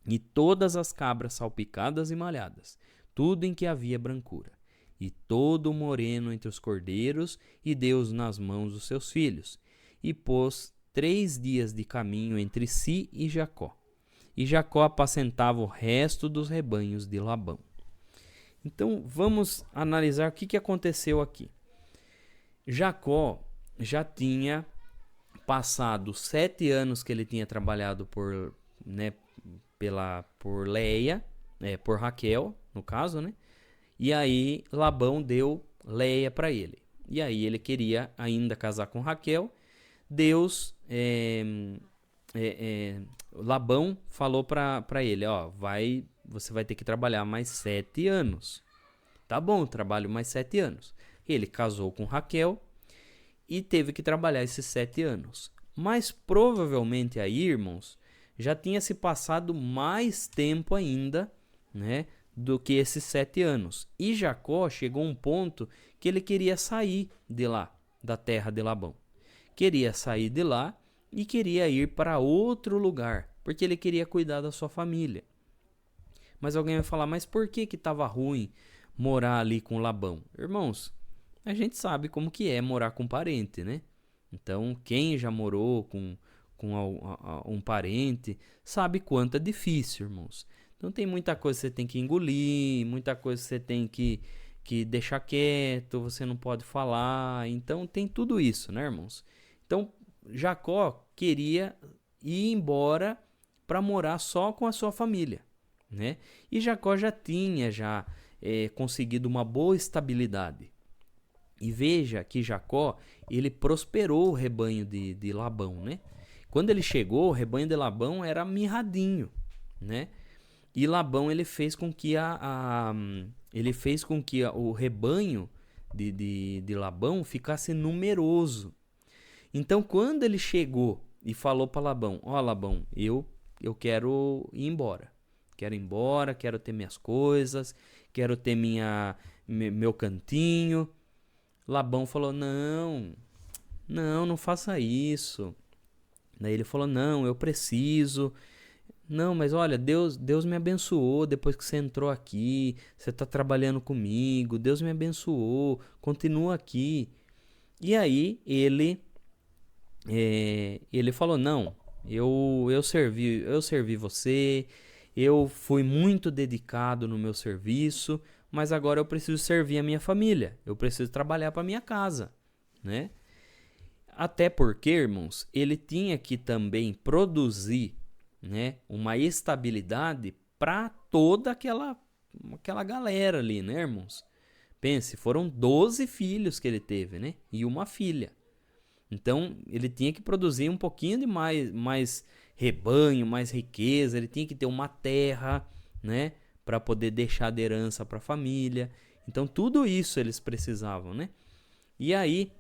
e todas as cabras salpicadas e malhadas, tudo em que havia brancura, e todo o moreno entre os cordeiros, e deu-os nas mãos dos seus filhos, e pôs 3 dias de caminho entre si e Jacó. E Jacó apacentava o resto dos rebanhos de Labão. Então vamos analisar o que aconteceu aqui. Jacó já tinha passado 7 anos que ele tinha trabalhado por Leia, por Raquel, no caso, né? E aí Labão deu Leia para ele. E aí ele queria ainda casar com Raquel. Deus Labão falou para ele, ó, você vai ter que trabalhar mais 7 anos. Tá bom, trabalho mais 7 anos. Ele casou com Raquel e teve que trabalhar esses 7 anos. Mas provavelmente aí, irmãos, já tinha se passado mais tempo ainda, né, do que esses 7 anos. E Jacó chegou a um ponto que ele queria sair de lá, da terra de Labão. Queria sair de lá e queria ir para outro lugar, porque ele queria cuidar da sua família. Mas alguém vai falar, mas por que estava ruim morar ali com Labão? Irmãos, a gente sabe como que é morar com parente, né? Então, quem já morou com um parente sabe quanto é difícil, irmãos. Então, tem muita coisa que você tem que engolir, muita coisa que você tem que deixar quieto, você não pode falar. Então, tem tudo isso, né, irmãos? Então, Jacó queria ir embora para morar só com a sua família, né? E Jacó já tinha conseguido uma boa estabilidade. E veja que Jacó, ele prosperou o rebanho de Labão, né? Quando ele chegou, o rebanho de Labão era mirradinho, né? E Labão, ele fez com que o rebanho de Labão ficasse numeroso. Então, quando ele chegou e falou para Labão, ó, Labão, eu quero ir embora. Quero ir embora, quero ter minhas coisas, quero ter meu cantinho. Labão falou, não faça isso. Daí ele falou, não, eu preciso. Não, mas olha, Deus me abençoou depois que você entrou aqui. Você está trabalhando comigo, Deus me abençoou, continua aqui. E aí ele falou, não, eu servi você, eu fui muito dedicado no meu serviço, mas agora eu preciso servir a minha família, eu preciso trabalhar para minha casa, né? Até porque, irmãos, ele tinha que também produzir, né, uma estabilidade para toda aquela galera ali, né, irmãos? Pense, foram 12 filhos que ele teve, né? E uma filha. Então, ele tinha que produzir um pouquinho de mais rebanho, mais riqueza, ele tinha que ter uma terra, né, para poder deixar de herança para a família. Então, tudo isso eles precisavam, né? E aí,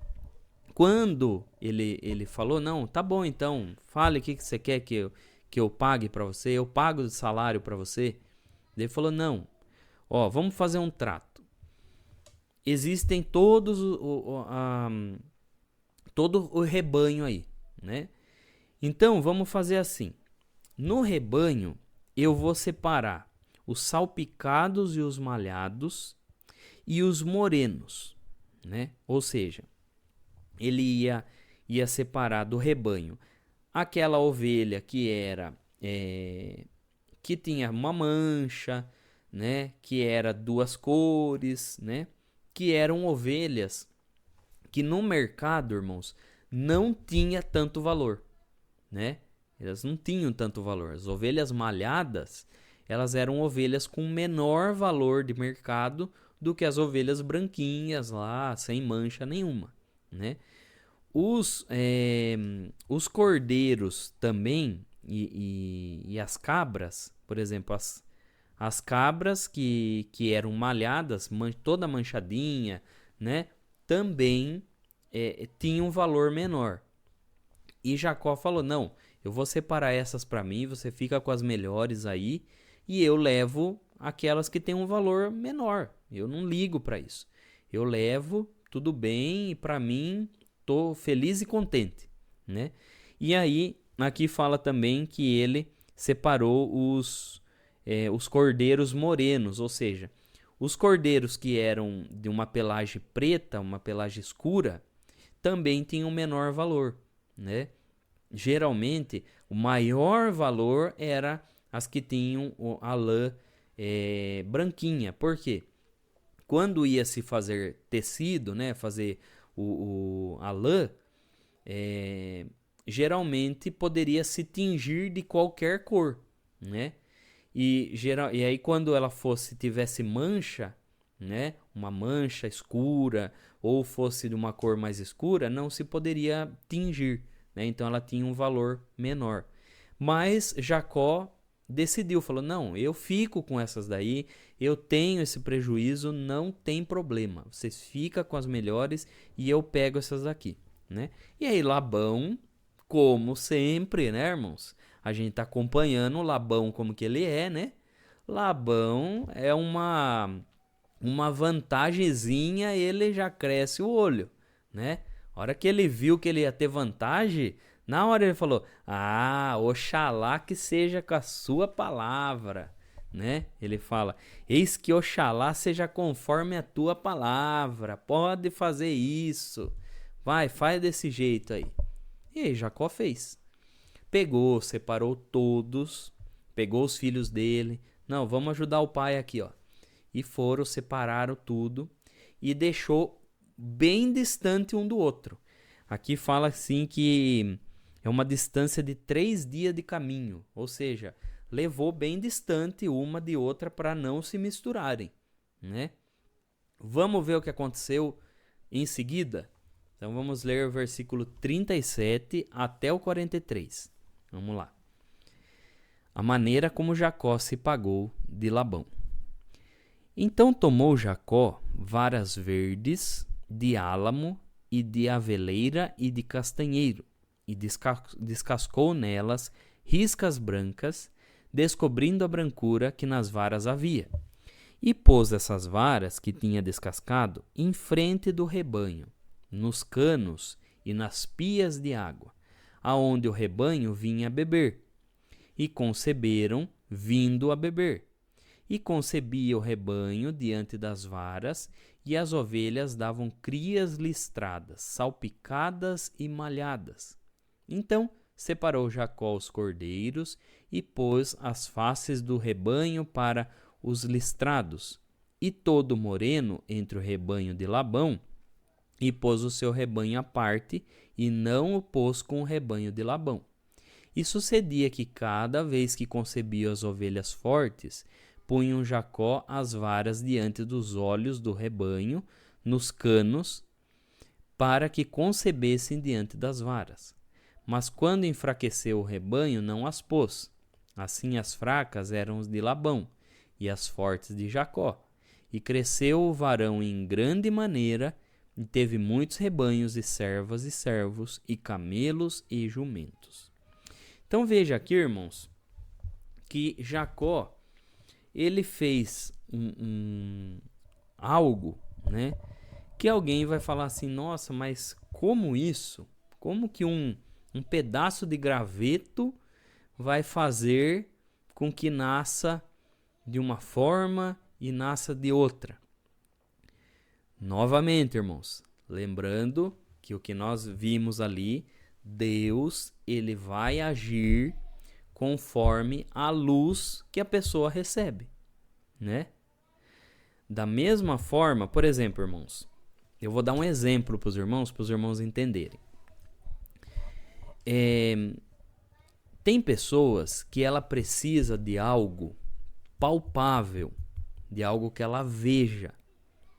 quando ele falou, não, tá bom, então, fale o que você quer que eu pague para você, eu pago o salário para você. Ele falou, não, ó, vamos fazer um trato. Existem todo o rebanho aí, né? Então, vamos fazer assim. No rebanho, eu vou separar os salpicados e os malhados e os morenos, né? Ou seja, ele ia separar do rebanho aquela ovelha que era que tinha uma mancha, né? Que era 2 cores, né? Que eram ovelhas que no mercado, irmãos, não tinha tanto valor, né? Elas não tinham tanto valor. As ovelhas malhadas, elas eram ovelhas com menor valor de mercado do que as ovelhas branquinhas lá, sem mancha nenhuma, né? Os cordeiros também e as cabras, por exemplo, as cabras que eram malhadas, toda manchadinha, né? Também tinham um valor menor. E Jacó falou, não, eu vou separar essas para mim, você fica com as melhores aí, e eu levo aquelas que têm um valor menor. Eu não ligo para isso. Eu levo, tudo bem, e para mim, tô feliz e contente, né? E aí, aqui fala também que ele separou os cordeiros morenos, ou seja, os cordeiros que eram de uma pelagem preta, uma pelagem escura, também tinham menor valor, né? Geralmente, o maior valor era as que tinham a lã branquinha. Por quê? Quando ia se fazer tecido, né, fazer a lã, geralmente poderia se tingir de qualquer cor, né? E aí quando ela tivesse mancha, né, uma mancha escura ou fosse de uma cor mais escura, não se poderia tingir, né? Então ela tinha um valor menor. Mas Jacó decidiu, falou, não, eu fico com essas daí, eu tenho esse prejuízo, não tem problema. Vocês ficam com as melhores e eu pego essas daqui, né? E aí Labão, como sempre, né, irmãos? A gente tá acompanhando o Labão como que ele é, né? Labão é uma vantagenzinha, ele já cresce o olho, né? A hora que ele viu que ele ia ter vantagem, na hora ele falou, oxalá que seja com a sua palavra, né? Ele fala, eis que oxalá seja conforme a tua palavra, pode fazer isso, vai, faz desse jeito aí. E aí Jacó fez, pegou, separou todos, pegou os filhos dele, não, vamos ajudar o pai aqui, ó. E foram, separaram tudo e deixou bem distante um do outro. Aqui fala assim que é uma distância de 3 dias de caminho, ou seja, levou bem distante uma de outra para não se misturarem, né? Vamos ver o que aconteceu em seguida? Então vamos ler o versículo 37 até o 43. Vamos lá. A maneira como Jacó se pagou de Labão. Então tomou Jacó varas verdes, de álamo, e de aveleira e de castanheiro, e descascou nelas riscas brancas, descobrindo a brancura que nas varas havia. E pôs essas varas que tinha descascado em frente do rebanho, nos canos e nas pias de água, aonde o rebanho vinha beber. E conceberam, vindo a beber. E concebia o rebanho diante das varas, e as ovelhas davam crias listradas, salpicadas e malhadas. Então separou Jacó os cordeiros e pôs as faces do rebanho para os listrados, e todo moreno entre o rebanho de Labão, e pôs o seu rebanho à parte, e não o pôs com o rebanho de Labão. E sucedia que cada vez que concebia as ovelhas fortes, punham Jacó as varas diante dos olhos do rebanho, nos canos, para que concebessem diante das varas. Mas quando enfraqueceu o rebanho, não as pôs. Assim as fracas eram os de Labão, e as fortes de Jacó. E cresceu o varão em grande maneira, e teve muitos rebanhos e servas e servos, e camelos e jumentos. Então veja aqui, irmãos, que Jacó, ele fez algo, né? Que alguém vai falar assim, nossa, mas como isso? Como que um pedaço de graveto vai fazer com que nasça de uma forma e nasça de outra? Novamente, irmãos, lembrando que o que nós vimos ali, Deus, ele vai agir conforme a luz que a pessoa recebe, né? Da mesma forma, por exemplo, irmãos, eu vou dar um exemplo para os irmãos entenderem. Tem pessoas que ela precisa de algo palpável, de algo que ela veja,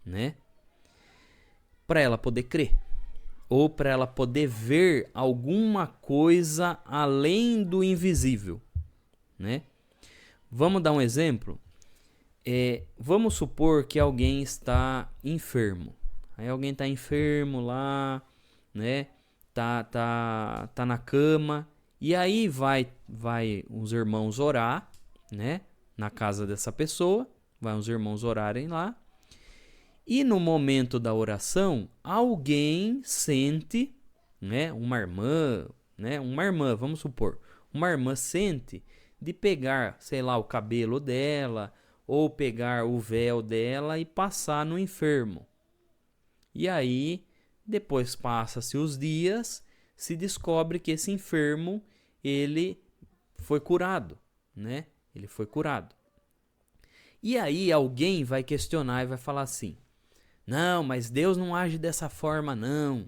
né? Para ela poder crer, ou para ela poder ver alguma coisa além do invisível, né? Vamos dar um exemplo? Vamos supor que alguém está enfermo. Aí alguém está enfermo lá, né? Tá na cama. E aí vai os irmãos orar, né? Na casa dessa pessoa. Vai os irmãos orarem lá. E no momento da oração, alguém sente, né? Uma irmã, vamos supor. Uma irmã sente de pegar, sei lá, o cabelo dela, ou pegar o véu dela e passar no enfermo. E aí, depois passa-se os dias, se descobre que esse enfermo, ele foi curado, né? Ele foi curado. E aí alguém vai questionar e vai falar assim, não, mas Deus não age dessa forma, não.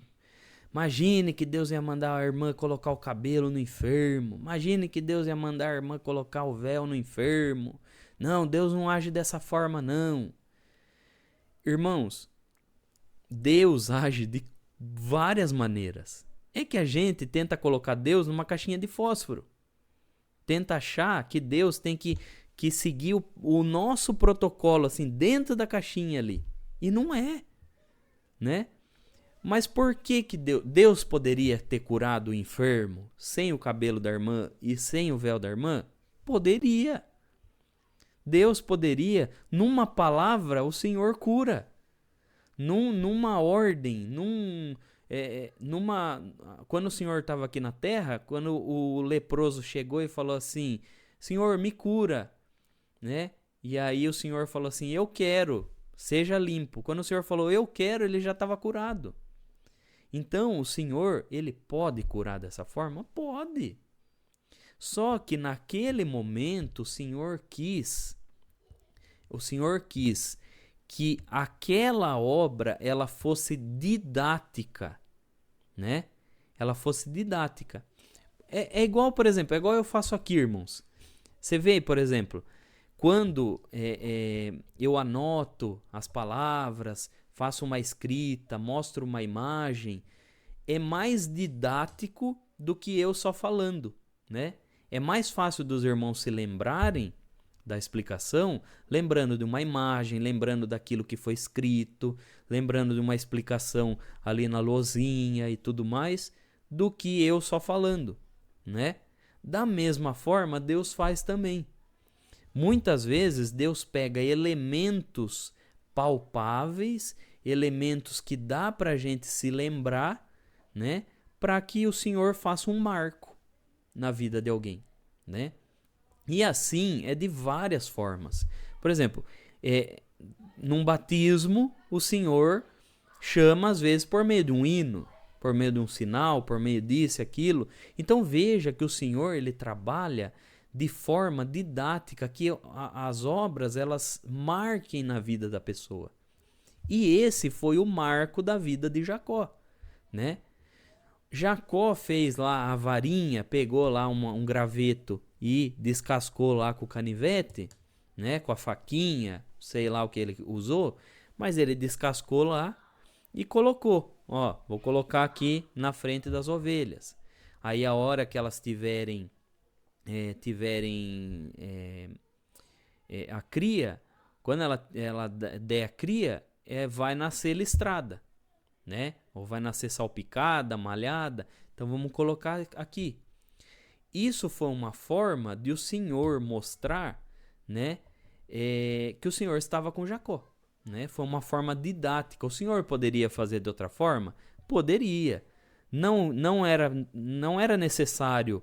Imagine que Deus ia mandar a irmã colocar o cabelo no enfermo. Imagine que Deus ia mandar a irmã colocar o véu no enfermo. Não, Deus não age dessa forma, não. Irmãos, Deus age de várias maneiras. É que a gente tenta colocar Deus numa caixinha de fósforo, tenta achar que Deus tem que seguir o nosso protocolo, assim, dentro da caixinha ali. E não é, né? Mas por que Deus poderia ter curado o enfermo sem o cabelo da irmã e sem o véu da irmã? Poderia. Deus poderia, numa palavra, o Senhor cura. Numa ordem, quando o Senhor estava aqui na terra, quando o leproso chegou e falou assim, Senhor, me cura, né? E aí o Senhor falou assim, eu quero, seja limpo. Quando o Senhor falou, eu quero, ele já estava curado. Então, o Senhor, ele pode curar dessa forma? Pode. Só que naquele momento, o Senhor quis que aquela obra, ela fosse didática, né? Ela fosse didática. É igual, por exemplo, é igual eu faço aqui, irmãos. Você vê, por exemplo, quando eu anoto as palavras, faço uma escrita, mostro uma imagem, é mais didático do que eu só falando, né? É mais fácil dos irmãos se lembrarem da explicação, lembrando de uma imagem, lembrando daquilo que foi escrito, lembrando de uma explicação ali na lousinha e tudo mais, do que eu só falando, né? Da mesma forma, Deus faz também. Muitas vezes Deus pega elementos palpáveis, elementos que dá para a gente se lembrar, né? Para que o Senhor faça um marco na vida de alguém, né? E assim é de várias formas. Por exemplo, num batismo, o Senhor chama às vezes por meio de um hino, por meio de um sinal, por meio disso e aquilo. Então veja que o Senhor, ele trabalha de forma didática, que as obras elas marquem na vida da pessoa. E esse foi o marco da vida de Jacó, né? Jacó fez lá a varinha, pegou lá um graveto e descascou lá com o canivete, né? Com a faquinha, sei lá o que ele usou, mas ele descascou lá e colocou. Ó, vou colocar aqui na frente das ovelhas. Aí a hora que elas tiverem a cria, quando ela der a cria, vai nascer listrada, né? Ou vai nascer salpicada, malhada. Então vamos colocar aqui. Isso foi uma forma de o Senhor mostrar, né, que o Senhor estava com Jacó, né? Foi uma forma didática. O Senhor poderia fazer de outra forma? Poderia. Não era necessário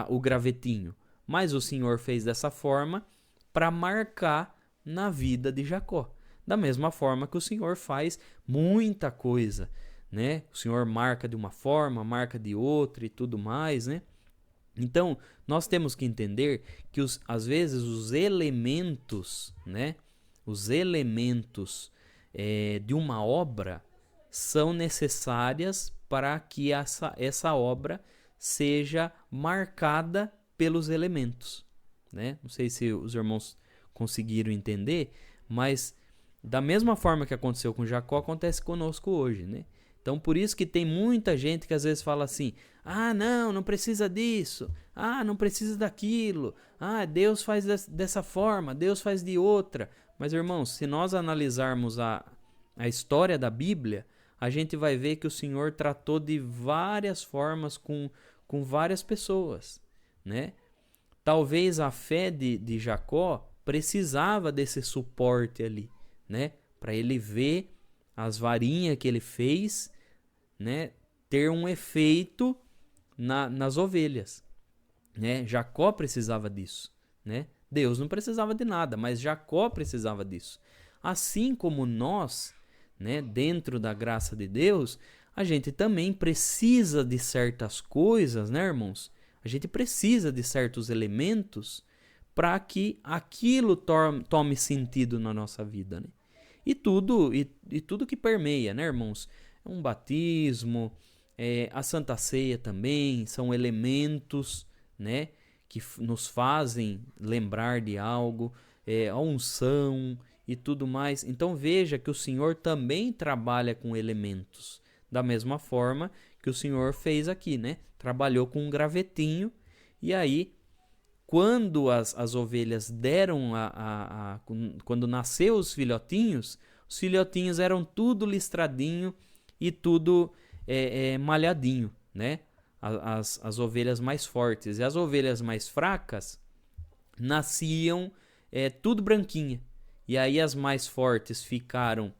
o gravetinho, mas o Senhor fez dessa forma para marcar na vida de Jacó. Da mesma forma que o Senhor faz muita coisa, né? O Senhor marca de uma forma, marca de outra e tudo mais, né? Então, nós temos que entender que às vezes os elementos, né? Os elementos de uma obra são necessárias para que essa obra seja marcada pelos elementos, né? Não sei se os irmãos conseguiram entender, mas da mesma forma que aconteceu com Jacó, acontece conosco hoje, né? Então, por isso que tem muita gente que às vezes fala assim, não precisa disso, não precisa daquilo, Deus faz dessa forma, Deus faz de outra. Mas, irmãos, se nós analisarmos a história da Bíblia, a gente vai ver que o Senhor tratou de várias formas com várias pessoas, né? Talvez a fé de Jacó precisava desse suporte ali, né? Para ele ver as varinhas que ele fez, né, ter um efeito nas ovelhas, né? Jacó precisava disso, né? Deus não precisava de nada, mas Jacó precisava disso. Assim como nós, né, dentro da graça de Deus, a gente também precisa de certas coisas, né, irmãos? A gente precisa de certos elementos para que aquilo tome sentido na nossa vida, né? E tudo que permeia, né, irmãos? Um batismo, a Santa Ceia também, são elementos, né, que nos fazem lembrar de algo, a unção e tudo mais. Então veja que o Senhor também trabalha com elementos, da mesma forma que o Senhor fez aqui, né? Trabalhou com um gravetinho e aí quando as ovelhas deram quando nasceu os filhotinhos eram tudo listradinho e tudo malhadinho, né? As ovelhas mais fortes. E as ovelhas mais fracas nasciam tudo branquinha. E aí as mais fortes ficaram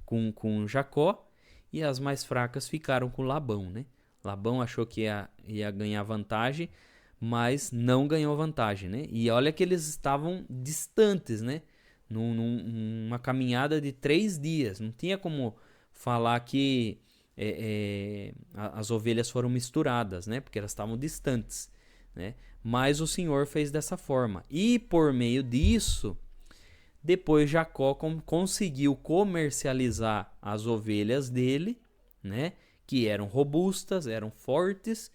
com Jacó e as mais fracas ficaram com Labão, né? Labão achou que ia ganhar vantagem, mas não ganhou vantagem, né? E olha que eles estavam distantes, né? Numa caminhada de 3 dias. Não tinha como falar que as ovelhas foram misturadas, né? Porque elas estavam distantes, né? Mas o Senhor fez dessa forma. E por meio disso, depois Jacó conseguiu comercializar as ovelhas dele, né? Que eram robustas, eram fortes,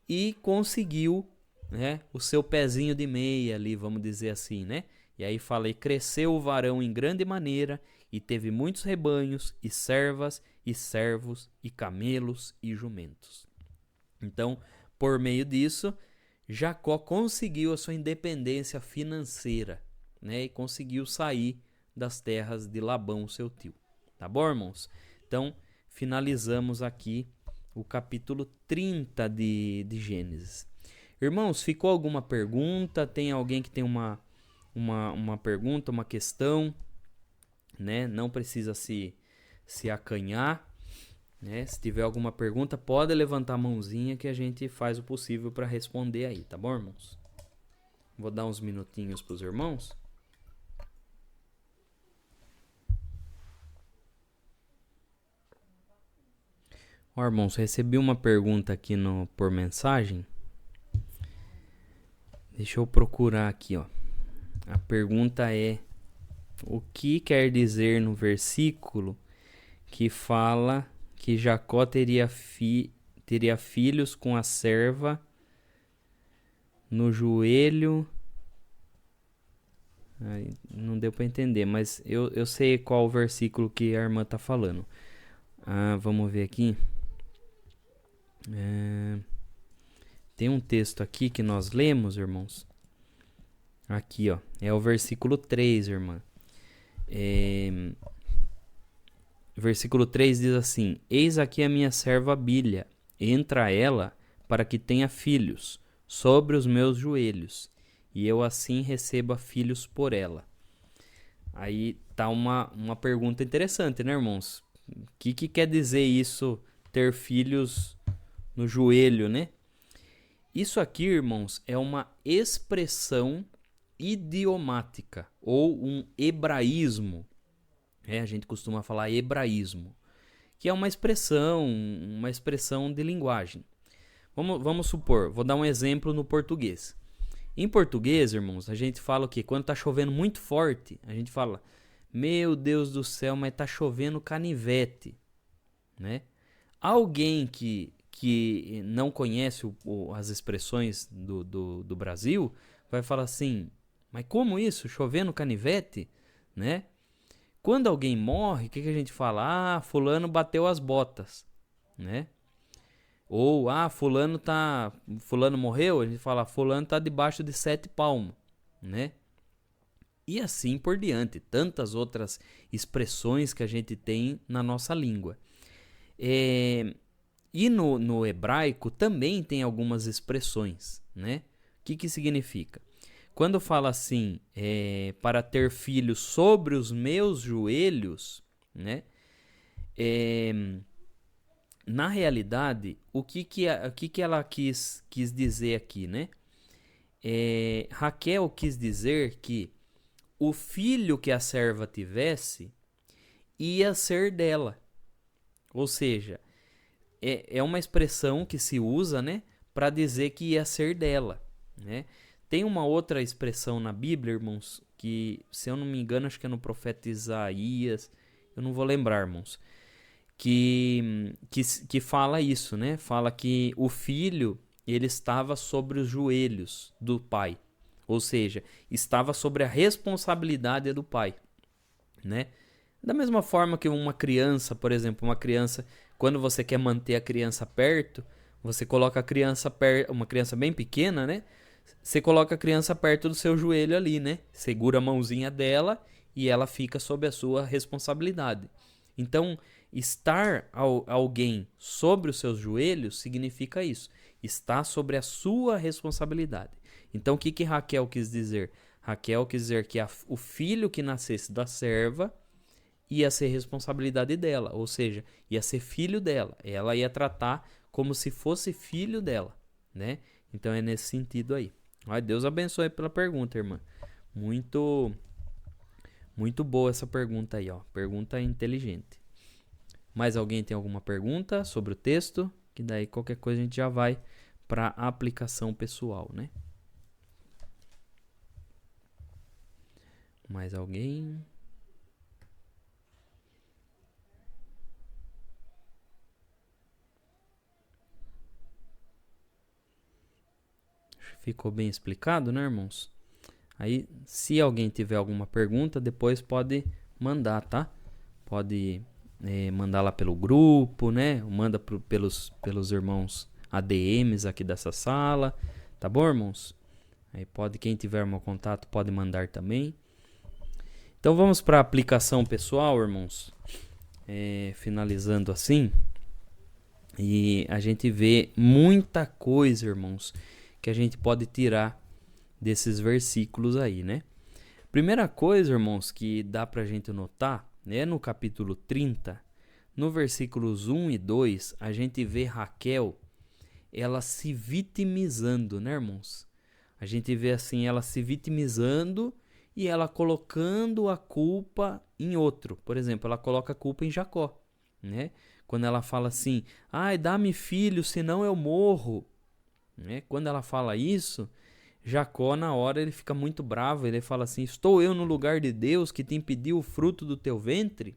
e conseguiu, né, o seu pezinho de meia ali, vamos dizer assim, né? E aí falei, cresceu o varão em grande maneira, e teve muitos rebanhos, e servas, e servos, e camelos, e jumentos. Então, por meio disso, Jacó conseguiu a sua independência financeira, né? E conseguiu sair das terras de Labão, seu tio. Tá bom, irmãos? Então, finalizamos aqui o capítulo 30 de Gênesis. Irmãos, ficou alguma pergunta? Tem alguém que tem uma pergunta, uma questão, né? Não precisa se acanhar, né? Se tiver alguma pergunta, pode levantar a mãozinha que a gente faz o possível para responder aí, tá bom, irmãos? Vou dar uns minutinhos para os irmãos. Ó, irmãos, recebi uma pergunta aqui por mensagem. Deixa eu procurar aqui, ó. A pergunta é: o que quer dizer no versículo que fala que Jacó teria filhos com a serva no joelho? Ai, não deu para entender, mas eu sei qual o versículo que a irmã tá falando. Vamos ver aqui. Tem um texto aqui que nós lemos, irmãos. Aqui, ó. É o versículo 3, irmã. Versículo 3 diz assim: eis aqui a minha serva Bilha, entra ela para que tenha filhos sobre os meus joelhos, e eu assim receba filhos por ela. Aí tá uma pergunta interessante, né, irmãos? O que quer dizer isso, ter filhos no joelho, né? Isso aqui, irmãos, é uma expressão idiomática ou um hebraísmo. A gente costuma falar hebraísmo, que é uma expressão de linguagem. Vamos supor, vou dar um exemplo no português. Em português, irmãos, a gente fala o quê? Quando tá chovendo muito forte, a gente fala: meu Deus do céu, mas tá chovendo canivete, né? Alguém que não conhece as expressões do Brasil vai falar assim: mas como isso? Chovendo canivete? Né? Quando alguém morre, o que a gente fala? Fulano bateu as botas, né? Ou, fulano morreu, a gente fala: fulano tá debaixo de 7 palmos, né? E assim por diante, tantas outras expressões que a gente tem na nossa língua. E no hebraico também tem algumas expressões, né? O que significa? Quando fala assim, para ter filhos sobre os meus joelhos, né? Na realidade, o que ela quis dizer aqui, né? Raquel quis dizer que o filho que a serva tivesse ia ser dela. Ou seja, é uma expressão que se usa, né, para dizer que ia ser dela, né? Tem uma outra expressão na Bíblia, irmãos, que, se eu não me engano, acho que é no profeta Isaías, eu não vou lembrar, irmãos, que fala isso, né? Fala que o filho, ele estava sobre os joelhos do pai, ou seja, estava sobre a responsabilidade do pai, né? Da mesma forma que uma criança, por exemplo, quando você quer manter a criança perto, você coloca a criança uma criança bem pequena, né? Você coloca a criança perto do seu joelho ali, né? Segura a mãozinha dela e ela fica sob a sua responsabilidade. Então, estar alguém sobre os seus joelhos significa isso. Está sobre a sua responsabilidade. Então, o que Raquel quis dizer? Raquel quis dizer que o filho que nascesse da serva ia ser responsabilidade dela, ou seja, ia ser filho dela. Ela ia tratar como se fosse filho dela, né? Então é nesse sentido aí. Ai, Deus abençoe pela pergunta, irmã. Muito, muito boa essa pergunta aí, ó. Pergunta inteligente. Mais alguém tem alguma pergunta sobre o texto? Que daí qualquer coisa a gente já vai para a aplicação pessoal, né? Mais alguém? Ficou bem explicado, né, irmãos? Aí, se alguém tiver alguma pergunta, depois pode mandar, tá? Pode mandar lá pelo grupo, né? Manda pelos irmãos ADMs aqui dessa sala, tá bom, irmãos? Aí pode, quem tiver meu contato pode mandar também. Então vamos para a aplicação pessoal, irmãos. Finalizando assim. E a gente vê muita coisa, irmãos, que a gente pode tirar desses versículos aí, né? Primeira coisa, irmãos, que dá pra gente notar, né, no capítulo 30, no versículos 1 e 2, a gente vê Raquel, ela se vitimizando, né, irmãos? A gente vê assim, ela se vitimizando e ela colocando a culpa em outro. Por exemplo, ela coloca a culpa em Jacó, né? Quando ela fala assim, ai, dá-me filho, senão eu morro. Né? Quando ela fala isso, Jacó, na hora, ele fica muito bravo. Ele fala assim, estou eu no lugar de Deus que te impediu o fruto do teu ventre?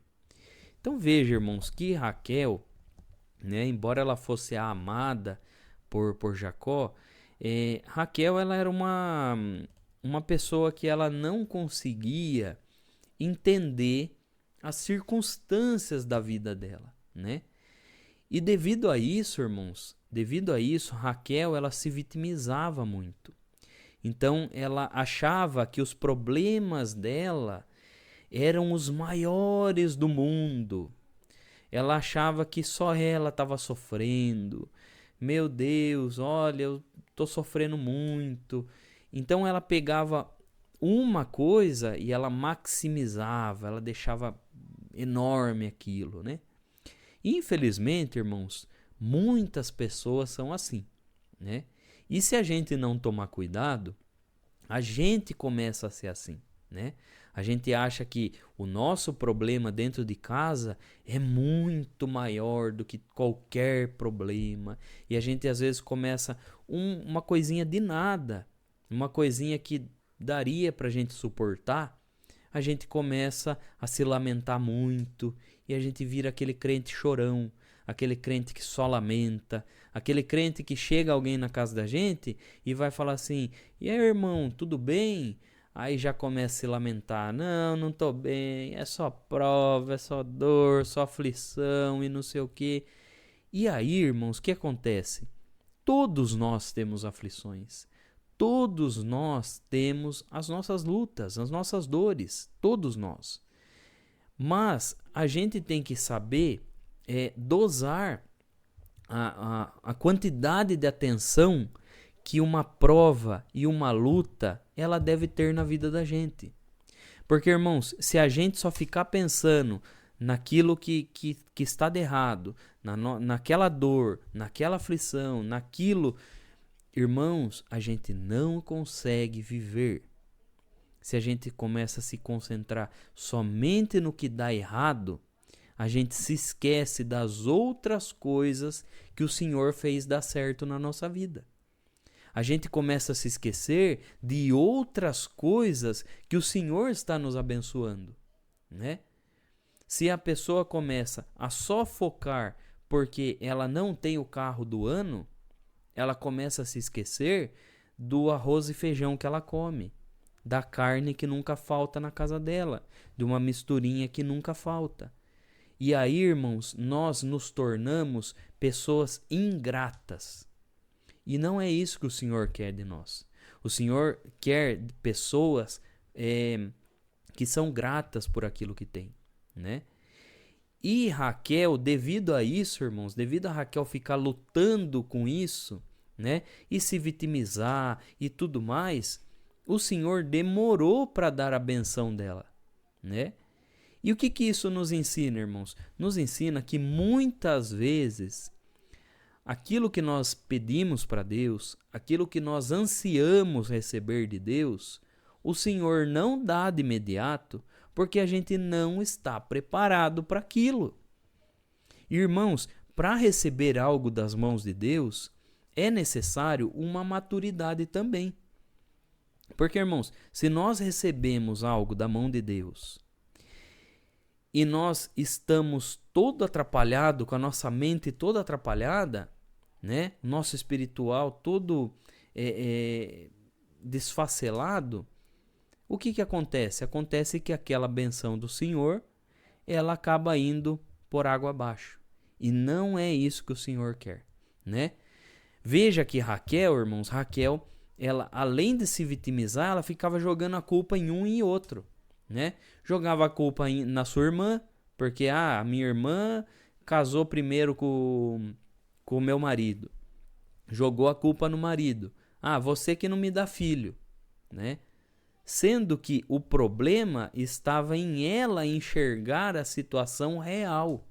Então veja, irmãos, que Raquel, né, embora ela fosse a amada por Jacó, Raquel ela era uma pessoa que ela não conseguia entender as circunstâncias da vida dela, né? E devido a isso, irmãos, Raquel ela se vitimizava muito. Então ela achava que os problemas dela eram os maiores do mundo. Ela achava que só ela estava sofrendo. Meu Deus, olha, eu estou sofrendo muito. Então ela pegava uma coisa e ela maximizava, ela deixava enorme aquilo, né? Infelizmente, irmãos, muitas pessoas são assim, né? E se a gente não tomar cuidado, a gente começa a ser assim, né? A gente acha que o nosso problema dentro de casa é muito maior do que qualquer problema. E a gente às vezes começa uma coisinha de nada, uma coisinha que daria pra gente suportar, a gente começa a se lamentar muito e a gente vira aquele crente chorão, aquele crente que só lamenta, aquele crente que chega alguém na casa da gente e vai falar assim, e aí, irmão, tudo bem? Aí já começa a se lamentar, não tô bem, é só prova, é só dor, só aflição e não sei o quê. E aí, irmãos, o que acontece? Todos nós temos aflições. Todos nós temos as nossas lutas, as nossas dores, todos nós. Mas a gente tem que saber dosar a quantidade de atenção que uma prova e uma luta ela deve ter na vida da gente. Porque, irmãos, se a gente só ficar pensando naquilo que está de errado, naquela dor, naquela aflição, naquilo, irmãos, a gente não consegue viver. Se a gente começa a se concentrar somente no que dá errado, a gente se esquece das outras coisas que o Senhor fez dar certo na nossa vida. A gente começa a se esquecer de outras coisas que o Senhor está nos abençoando, né? Se a pessoa começa a só focar porque ela não tem o carro do ano, ela começa a se esquecer do arroz e feijão que ela come, da carne que nunca falta na casa dela, de uma misturinha que nunca falta. E aí, irmãos, nós nos tornamos pessoas ingratas. E não é isso que o Senhor quer de nós. O Senhor quer pessoas que são gratas por aquilo que tem, né? E Raquel, devido a isso, irmãos, devido a Raquel ficar lutando com isso, né, e se vitimizar e tudo mais, o Senhor demorou para dar a benção dela, né? E o que isso nos ensina, irmãos? Nos ensina que muitas vezes aquilo que nós pedimos para Deus, aquilo que nós ansiamos receber de Deus, o Senhor não dá de imediato, porque a gente não está preparado para aquilo. Irmãos, para receber algo das mãos de Deus, é necessário uma maturidade também. Porque, irmãos, se nós recebemos algo da mão de Deus e nós estamos todo atrapalhado, com a nossa mente toda atrapalhada, né? Nosso espiritual todo desfacelado, o que acontece? Acontece que aquela benção do Senhor, ela acaba indo por água abaixo. E não é isso que o Senhor quer, né? Veja que Raquel, irmãos, Raquel, ela, além de se vitimizar, ela ficava jogando a culpa em um e outro, né? Jogava a culpa na sua irmã, porque a minha irmã casou primeiro com o meu marido. Jogou a culpa no marido. Você que não me dá filho, né? Sendo que o problema estava em ela enxergar a situação real.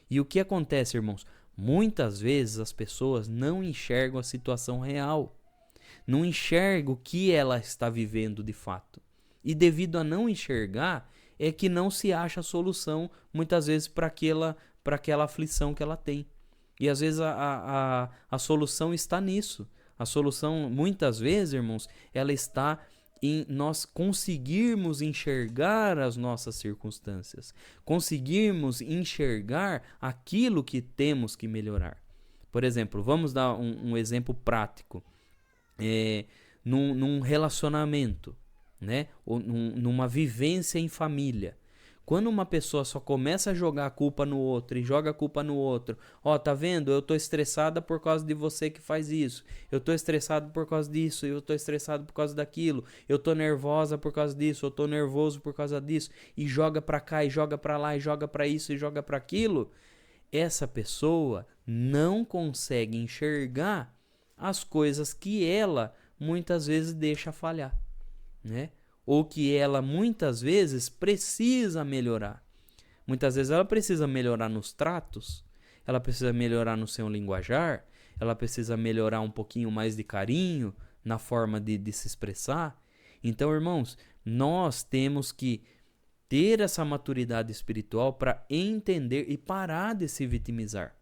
E o que acontece, irmãos? Muitas vezes as pessoas não enxergam a situação real. Não enxergam o que ela está vivendo de fato. E devido a não enxergar, é que não se acha a solução, muitas vezes, para aquela aflição que ela tem. E às vezes a solução está nisso. A solução, muitas vezes, irmãos, ela está em nós conseguirmos enxergar as nossas circunstâncias, conseguirmos enxergar aquilo que temos que melhorar. Por exemplo, vamos dar um exemplo prático. Num relacionamento, né? Ou numa vivência em família. Quando uma pessoa só começa a jogar a culpa no outro e joga a culpa no outro, tá vendo? Eu tô estressada por causa de você que faz isso. Eu tô estressado por causa disso, eu tô estressado por causa daquilo. Eu tô nervosa por causa disso, eu tô nervoso por causa disso. E joga pra cá, e joga pra lá, e joga pra isso, e joga pra aquilo. Essa pessoa não consegue enxergar as coisas que ela muitas vezes deixa falhar, né? Ou que ela muitas vezes precisa melhorar. Muitas vezes ela precisa melhorar nos tratos, ela precisa melhorar no seu linguajar, ela precisa melhorar um pouquinho mais de carinho na forma de se expressar. Então, irmãos, nós temos que ter essa maturidade espiritual para entender e parar de se vitimizar.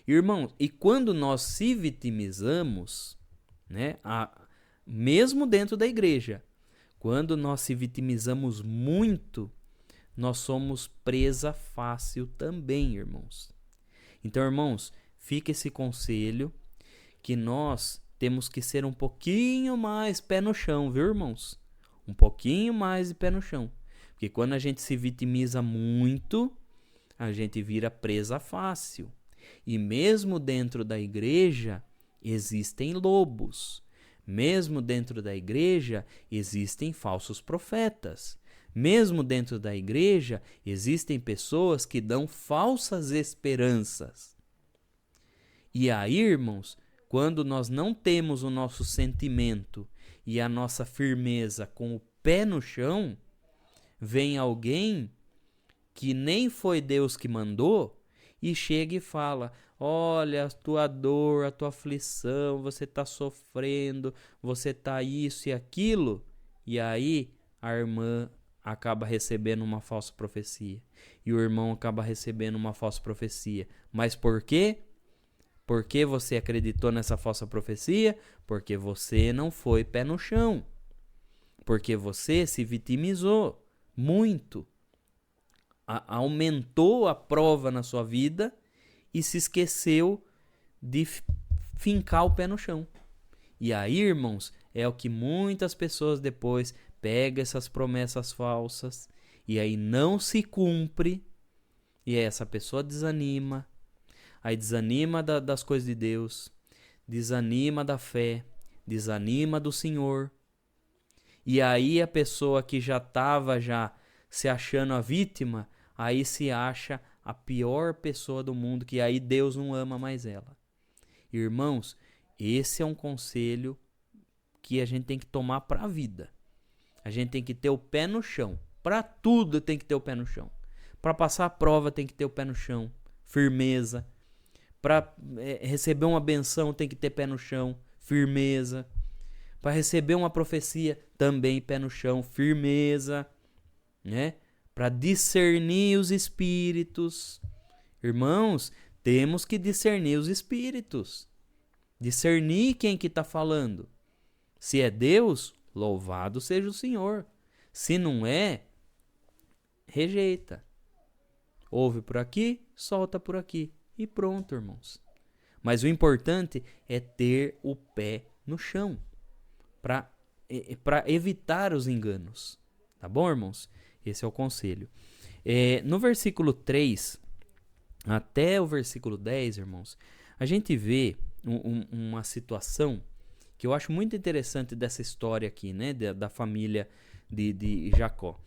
Irmãos, e quando nós se vitimizamos, né, mesmo dentro da igreja, quando nós se vitimizamos muito, nós somos presa fácil também, irmãos. Então, irmãos, fica esse conselho que nós temos que ser um pouquinho mais pé no chão, viu, irmãos? Um pouquinho mais de pé no chão. Porque quando a gente se vitimiza muito, a gente vira presa fácil. E mesmo dentro da igreja, existem lobos. Mesmo dentro da igreja, existem falsos profetas. Mesmo dentro da igreja, existem pessoas que dão falsas esperanças. E aí, irmãos, quando nós não temos o nosso sentimento e a nossa firmeza com o pé no chão, vem alguém que nem foi Deus que mandou e chega e fala: olha, a tua dor, a tua aflição, você está sofrendo, você está isso e aquilo. E aí a irmã acaba recebendo uma falsa profecia. E o irmão acaba recebendo uma falsa profecia. Mas por quê? Por que você acreditou nessa falsa profecia? Porque você não foi pé no chão. Porque você se vitimizou muito. Aumentou a prova na sua vida e se esqueceu de fincar o pé no chão. E aí, irmãos, é o que muitas pessoas depois pegam essas promessas falsas e aí não se cumpre e aí essa pessoa desanima, aí desanima das coisas de Deus, desanima da fé, desanima do Senhor. E aí a pessoa que já estava já se achando a vítima, aí se acha a pior pessoa do mundo, que aí Deus não ama mais ela. Irmãos, esse é um conselho que a gente tem que tomar para a vida. A gente tem que ter o pé no chão. Para tudo tem que ter o pé no chão. Para passar a prova tem que ter o pé no chão. Firmeza. Para receber uma benção tem que ter pé no chão. Firmeza. Para receber uma profecia também pé no chão. Firmeza. Né? Para discernir os espíritos. Irmãos, temos que discernir os espíritos. Discernir quem que está falando. Se é Deus, louvado seja o Senhor. Se não é, rejeita. Ouve por aqui, solta por aqui. E pronto, irmãos. Mas o importante é ter o pé no chão. Para evitar os enganos. Tá bom, irmãos? Esse é o conselho. No versículo 3 até o versículo 10, irmãos, a gente vê uma situação que eu acho muito interessante dessa história aqui, né, da família de Jacó.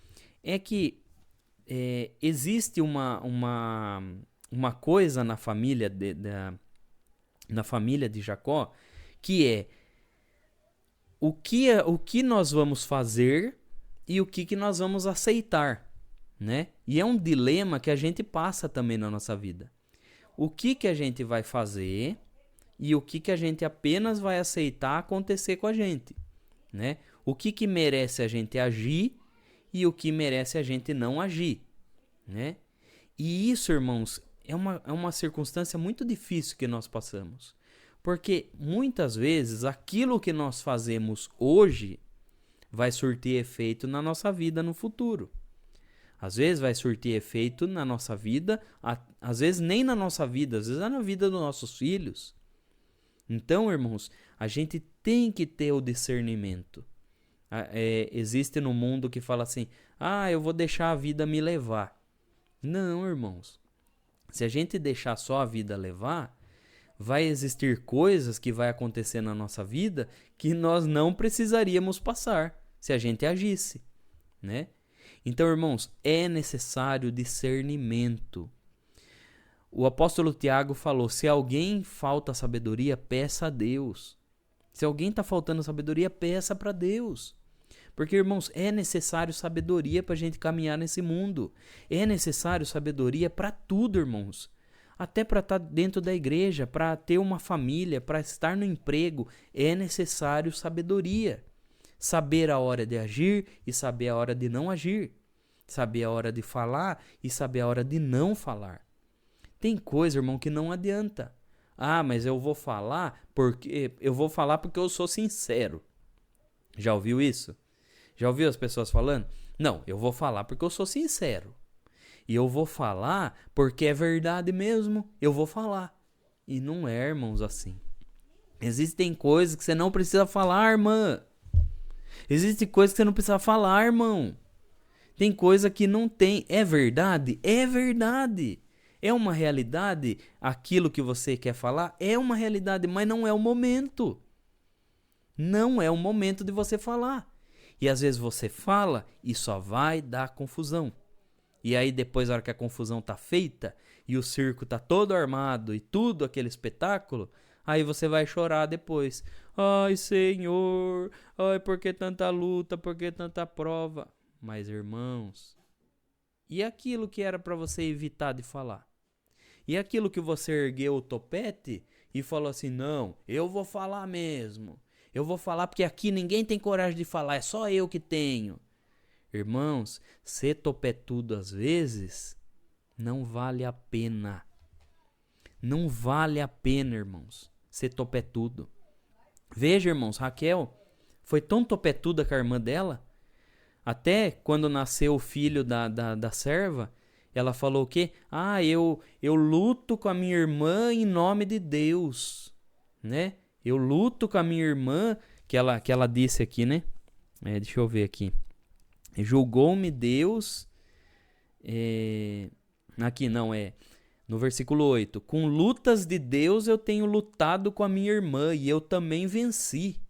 É que existe uma coisa na família na família de Jacó, que é o que nós vamos fazer e o que nós vamos aceitar, né? E é um dilema que a gente passa também na nossa vida. O que a gente vai fazer e o que a gente apenas vai aceitar acontecer com a gente, né? O que merece a gente agir e o que merece a gente não agir, né? E isso, irmãos, é uma circunstância muito difícil que nós passamos. Porque muitas vezes aquilo que nós fazemos hoje vai surtir efeito na nossa vida no futuro. Às vezes vai surtir efeito na nossa vida, às vezes nem na nossa vida, às vezes é na vida dos nossos filhos. Então, irmãos, a gente tem que ter o discernimento. Existe no mundo que fala assim, eu vou deixar a vida me levar. Não, irmãos. Se a gente deixar só a vida levar, vai existir coisas que vai acontecer na nossa vida que nós não precisaríamos passar se a gente agisse, né? Então, irmãos, é necessário discernimento. O apóstolo Tiago falou, se alguém falta sabedoria, peça a Deus. Se alguém está faltando sabedoria, peça para Deus. Porque, irmãos, é necessário sabedoria para a gente caminhar nesse mundo. É necessário sabedoria para tudo, irmãos. Até para estar dentro da igreja, para ter uma família, para estar no emprego, é necessário sabedoria. Saber a hora de agir e saber a hora de não agir. Saber a hora de falar e saber a hora de não falar. Tem coisa, irmão, que não adianta. Mas eu vou falar porque eu sou sincero. Já ouviu isso? Já ouviu as pessoas falando? Não, eu vou falar porque eu sou sincero. E eu vou falar porque é verdade mesmo. Eu vou falar. E não é, irmãos, assim. Existem coisas que você não precisa falar, irmã. Existem coisas que você não precisa falar, irmão. Tem coisa que não tem. É verdade? É verdade. É uma realidade. Aquilo que você quer falar é uma realidade, mas não é o momento. Não é o momento de você falar. E às vezes você fala e só vai dar confusão. E aí depois, na hora que a confusão tá feita e o circo tá todo armado e tudo aquele espetáculo, aí você vai chorar depois. Ai, Senhor, por que tanta luta, por que tanta prova? Mas, irmãos, e aquilo que era para você evitar de falar? E aquilo que você ergueu o topete e falou assim, não, eu vou falar mesmo. Eu vou falar porque aqui ninguém tem coragem de falar, é só eu que tenho. Irmãos, ser topetudo às vezes não vale a pena. Não vale a pena, irmãos, ser topetudo. Veja, irmãos, Raquel foi tão topetuda com a irmã dela, até quando nasceu o filho da serva, ela falou o quê? Eu luto com a minha irmã em nome de Deus, né? Eu luto com a minha irmã, que ela disse aqui, né? Deixa eu ver aqui. Julgou-me Deus. Aqui não, no versículo 8. Com lutas de Deus eu tenho lutado com a minha irmã e eu também venci.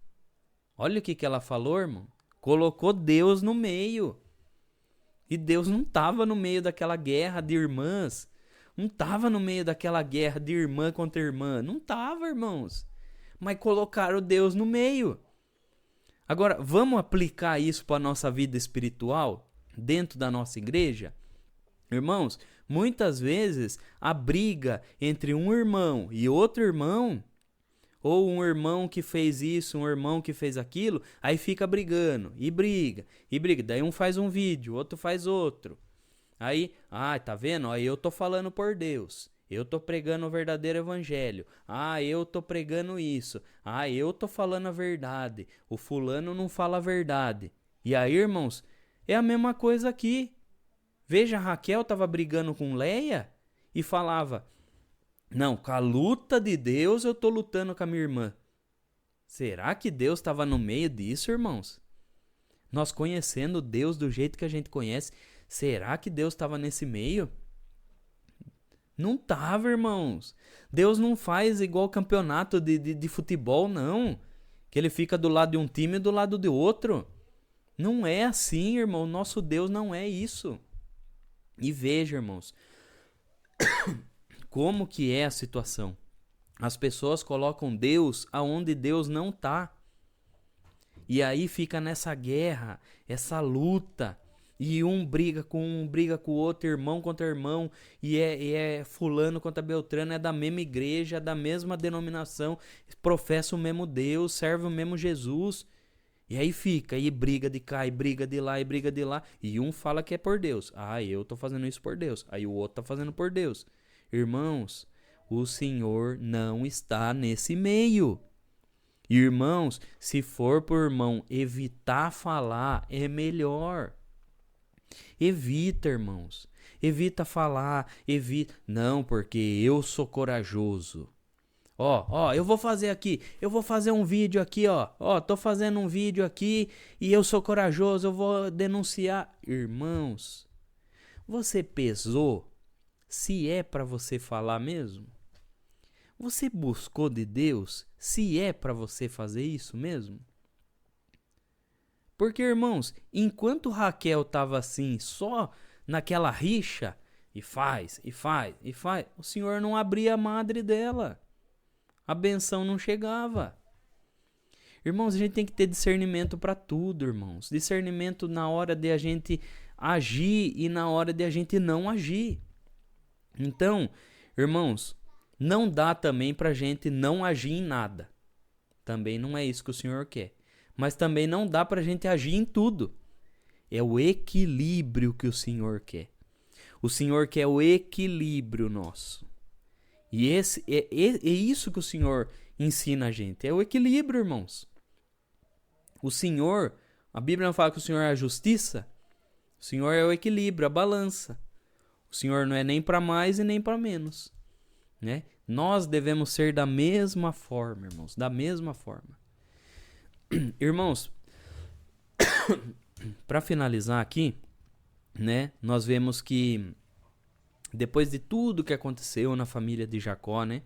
Olha o que ela falou, irmão. Colocou Deus no meio. E Deus não estava no meio daquela guerra de irmãs. Não estava no meio daquela guerra de irmã contra irmã. Não estava, irmãos. Mas colocaram Deus no meio. Agora, vamos aplicar isso para a nossa vida espiritual dentro da nossa igreja? Irmãos, muitas vezes a briga entre um irmão e outro irmão, ou um irmão que fez isso, um irmão que fez aquilo, aí fica brigando, e briga, e briga. Daí um faz um vídeo, outro faz outro. Aí, tá vendo? Aí eu tô falando por Deus. Eu tô pregando o verdadeiro evangelho. Eu tô pregando isso. Eu tô falando a verdade. O fulano não fala a verdade. E aí, irmãos, é a mesma coisa aqui. Veja, a Raquel tava brigando com Leia e falava: não, com a luta de Deus eu tô lutando com a minha irmã. Será que Deus estava no meio disso, irmãos? Nós conhecendo Deus do jeito que a gente conhece, será que Deus estava nesse meio? Não estava, irmãos. Deus não faz igual campeonato de futebol, não. Que ele fica do lado de um time e do lado de outro. Não é assim, irmão. Nosso Deus não é isso. E veja, irmãos, como que é a situação. As pessoas colocam Deus aonde Deus não está. E aí fica nessa guerra, essa luta. E um briga com o outro, irmão contra irmão, e é fulano contra beltrano, é da mesma igreja, da mesma denominação, professa o mesmo Deus, serve o mesmo Jesus. E aí fica, e briga de cá, e briga de lá, e briga de lá. E um fala que é por Deus. Eu tô fazendo isso por Deus. Aí o outro tá fazendo por Deus. Irmãos, o Senhor não está nesse meio. Irmãos, se for por irmão evitar falar, é melhor. Evita, irmãos. Evita falar, evita. Não, porque eu sou corajoso. Eu vou fazer aqui. Eu vou fazer um vídeo aqui, tô fazendo um vídeo aqui e eu sou corajoso, eu vou denunciar. Irmãos, você pesou se é para você falar mesmo? Você buscou de Deus se é para você fazer isso mesmo? Porque, irmãos, enquanto Raquel estava assim, só naquela rixa, e faz, o Senhor não abria a madre dela. A benção não chegava. Irmãos, a gente tem que ter discernimento para tudo, irmãos. Discernimento na hora de a gente agir e na hora de a gente não agir. Então, irmãos, não dá também para a gente não agir em nada. Também não é isso que o Senhor quer. Mas também não dá para a gente agir em tudo. É o equilíbrio que o Senhor quer. O Senhor quer o equilíbrio nosso. E é isso que o Senhor ensina a gente. É o equilíbrio, irmãos. O Senhor, a Bíblia não fala que o Senhor é a justiça. O Senhor é o equilíbrio, a balança. O Senhor não é nem para mais e nem para menos. Né? Nós devemos ser da mesma forma, irmãos. Da mesma forma. Irmãos, para finalizar aqui, né, nós vemos que depois de tudo que aconteceu na família de Jacó, né,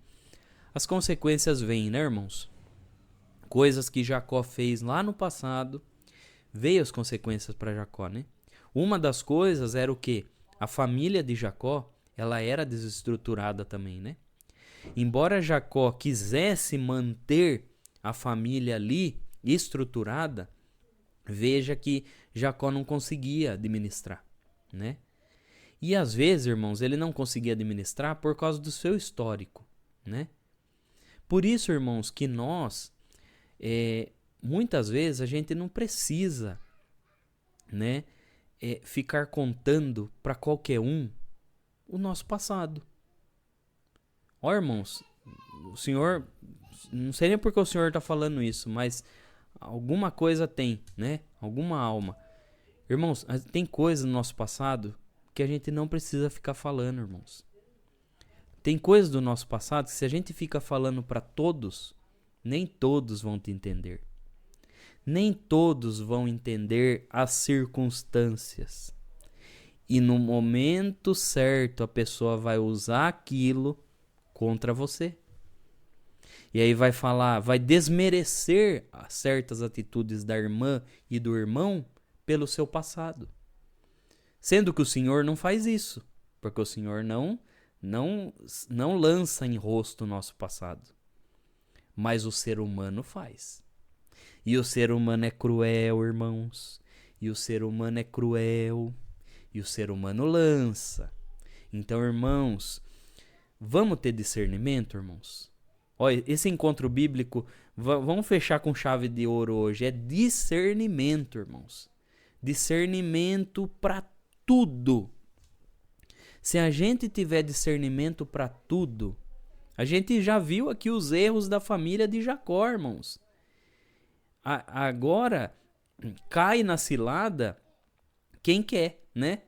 as consequências vêm, né, irmãos? Coisas que Jacó fez lá no passado, veio as consequências para Jacó, né? Uma das coisas era o quê? A família de Jacó, ela era desestruturada também, né? Embora Jacó quisesse manter a família ali estruturada, veja que Jacó não conseguia administrar, né? E às vezes, irmãos, ele não conseguia administrar por causa do seu histórico, né? Por isso, irmãos, que nós, muitas vezes, a gente não precisa, né, ficar contando para qualquer um o nosso passado. Irmãos, o Senhor, não sei nem porque o Senhor está falando isso, mas alguma coisa tem, né? Alguma alma. Irmãos, tem coisas no nosso passado que a gente não precisa ficar falando, irmãos. Tem coisas do nosso passado que se a gente fica falando para todos, nem todos vão te entender. Nem todos vão entender as circunstâncias. E no momento certo a pessoa vai usar aquilo contra você. E aí vai falar, vai desmerecer certas atitudes da irmã e do irmão pelo seu passado. Sendo que o Senhor não faz isso, porque o Senhor não lança em rosto o nosso passado. Mas o ser humano faz. E o ser humano é cruel, irmãos. E o ser humano é cruel. E o ser humano lança. Então, irmãos, vamos ter discernimento, irmãos? Olha, esse encontro bíblico, vamos fechar com chave de ouro hoje. É discernimento, irmãos. Discernimento para tudo. Se a gente tiver discernimento para tudo, a gente já viu aqui os erros da família de Jacó, irmãos. Agora, cai na cilada quem quer, né?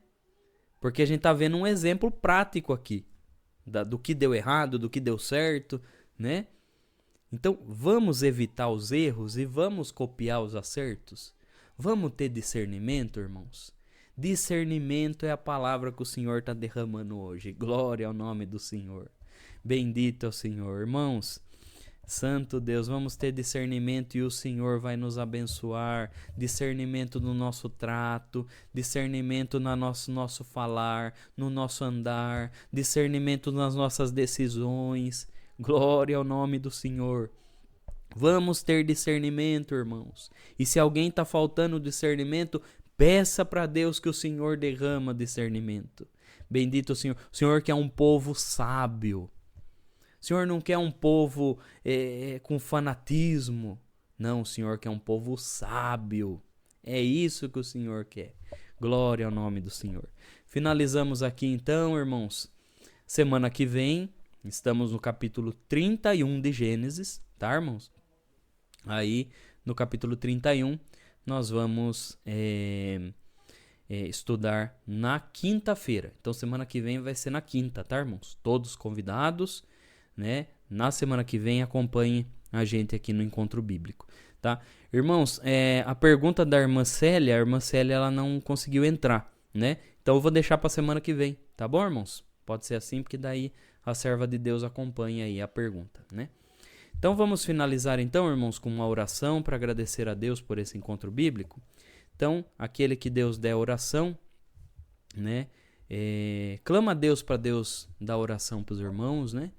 Porque a gente tá vendo um exemplo prático aqui, do que deu errado, do que deu certo, né? Então, vamos evitar os erros e vamos copiar os acertos. Vamos ter discernimento, irmãos. Discernimento é a palavra que o Senhor está derramando hoje. Glória ao nome do Senhor. Bendito é o Senhor. Irmãos, Santo Deus, vamos ter discernimento e o Senhor vai nos abençoar. Discernimento no nosso trato, discernimento no nosso falar, no nosso andar, discernimento nas nossas decisões. Glória ao nome do Senhor. Vamos ter discernimento, irmãos. E se alguém está faltando discernimento, peça para Deus que o Senhor derrama discernimento. Bendito o Senhor. O Senhor quer um povo sábio. O Senhor não quer um povo com fanatismo. Não, o Senhor quer um povo sábio. É isso que o Senhor quer. Glória ao nome do Senhor. Finalizamos aqui então, irmãos. Semana que vem, estamos no capítulo 31 de Gênesis, tá, irmãos? Aí, no capítulo 31, nós vamos estudar na quinta-feira. Então, semana que vem vai ser na quinta, tá, irmãos? Todos convidados, né? Na semana que vem, acompanhe a gente aqui no Encontro Bíblico, tá? Irmãos, a pergunta da irmã Célia, ela não conseguiu entrar, né? Então, eu vou deixar para semana que vem, tá bom, irmãos? Pode ser assim, porque daí a serva de Deus acompanha aí a pergunta, né? Então vamos finalizar então, irmãos, com uma oração para agradecer a Deus por esse encontro bíblico. Então, aquele que Deus der oração, né? Clama a Deus para Deus dar oração para os irmãos, né?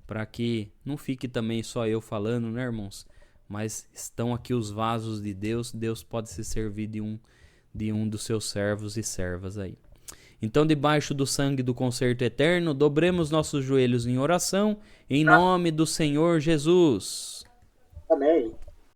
Para que não fique também só eu falando, né, irmãos? Mas estão aqui os vasos de Deus. Deus pode se servir de um dos seus servos e servas aí. Então, debaixo do sangue do concerto eterno, dobremos nossos joelhos em oração, em nome do Senhor Jesus. Amém.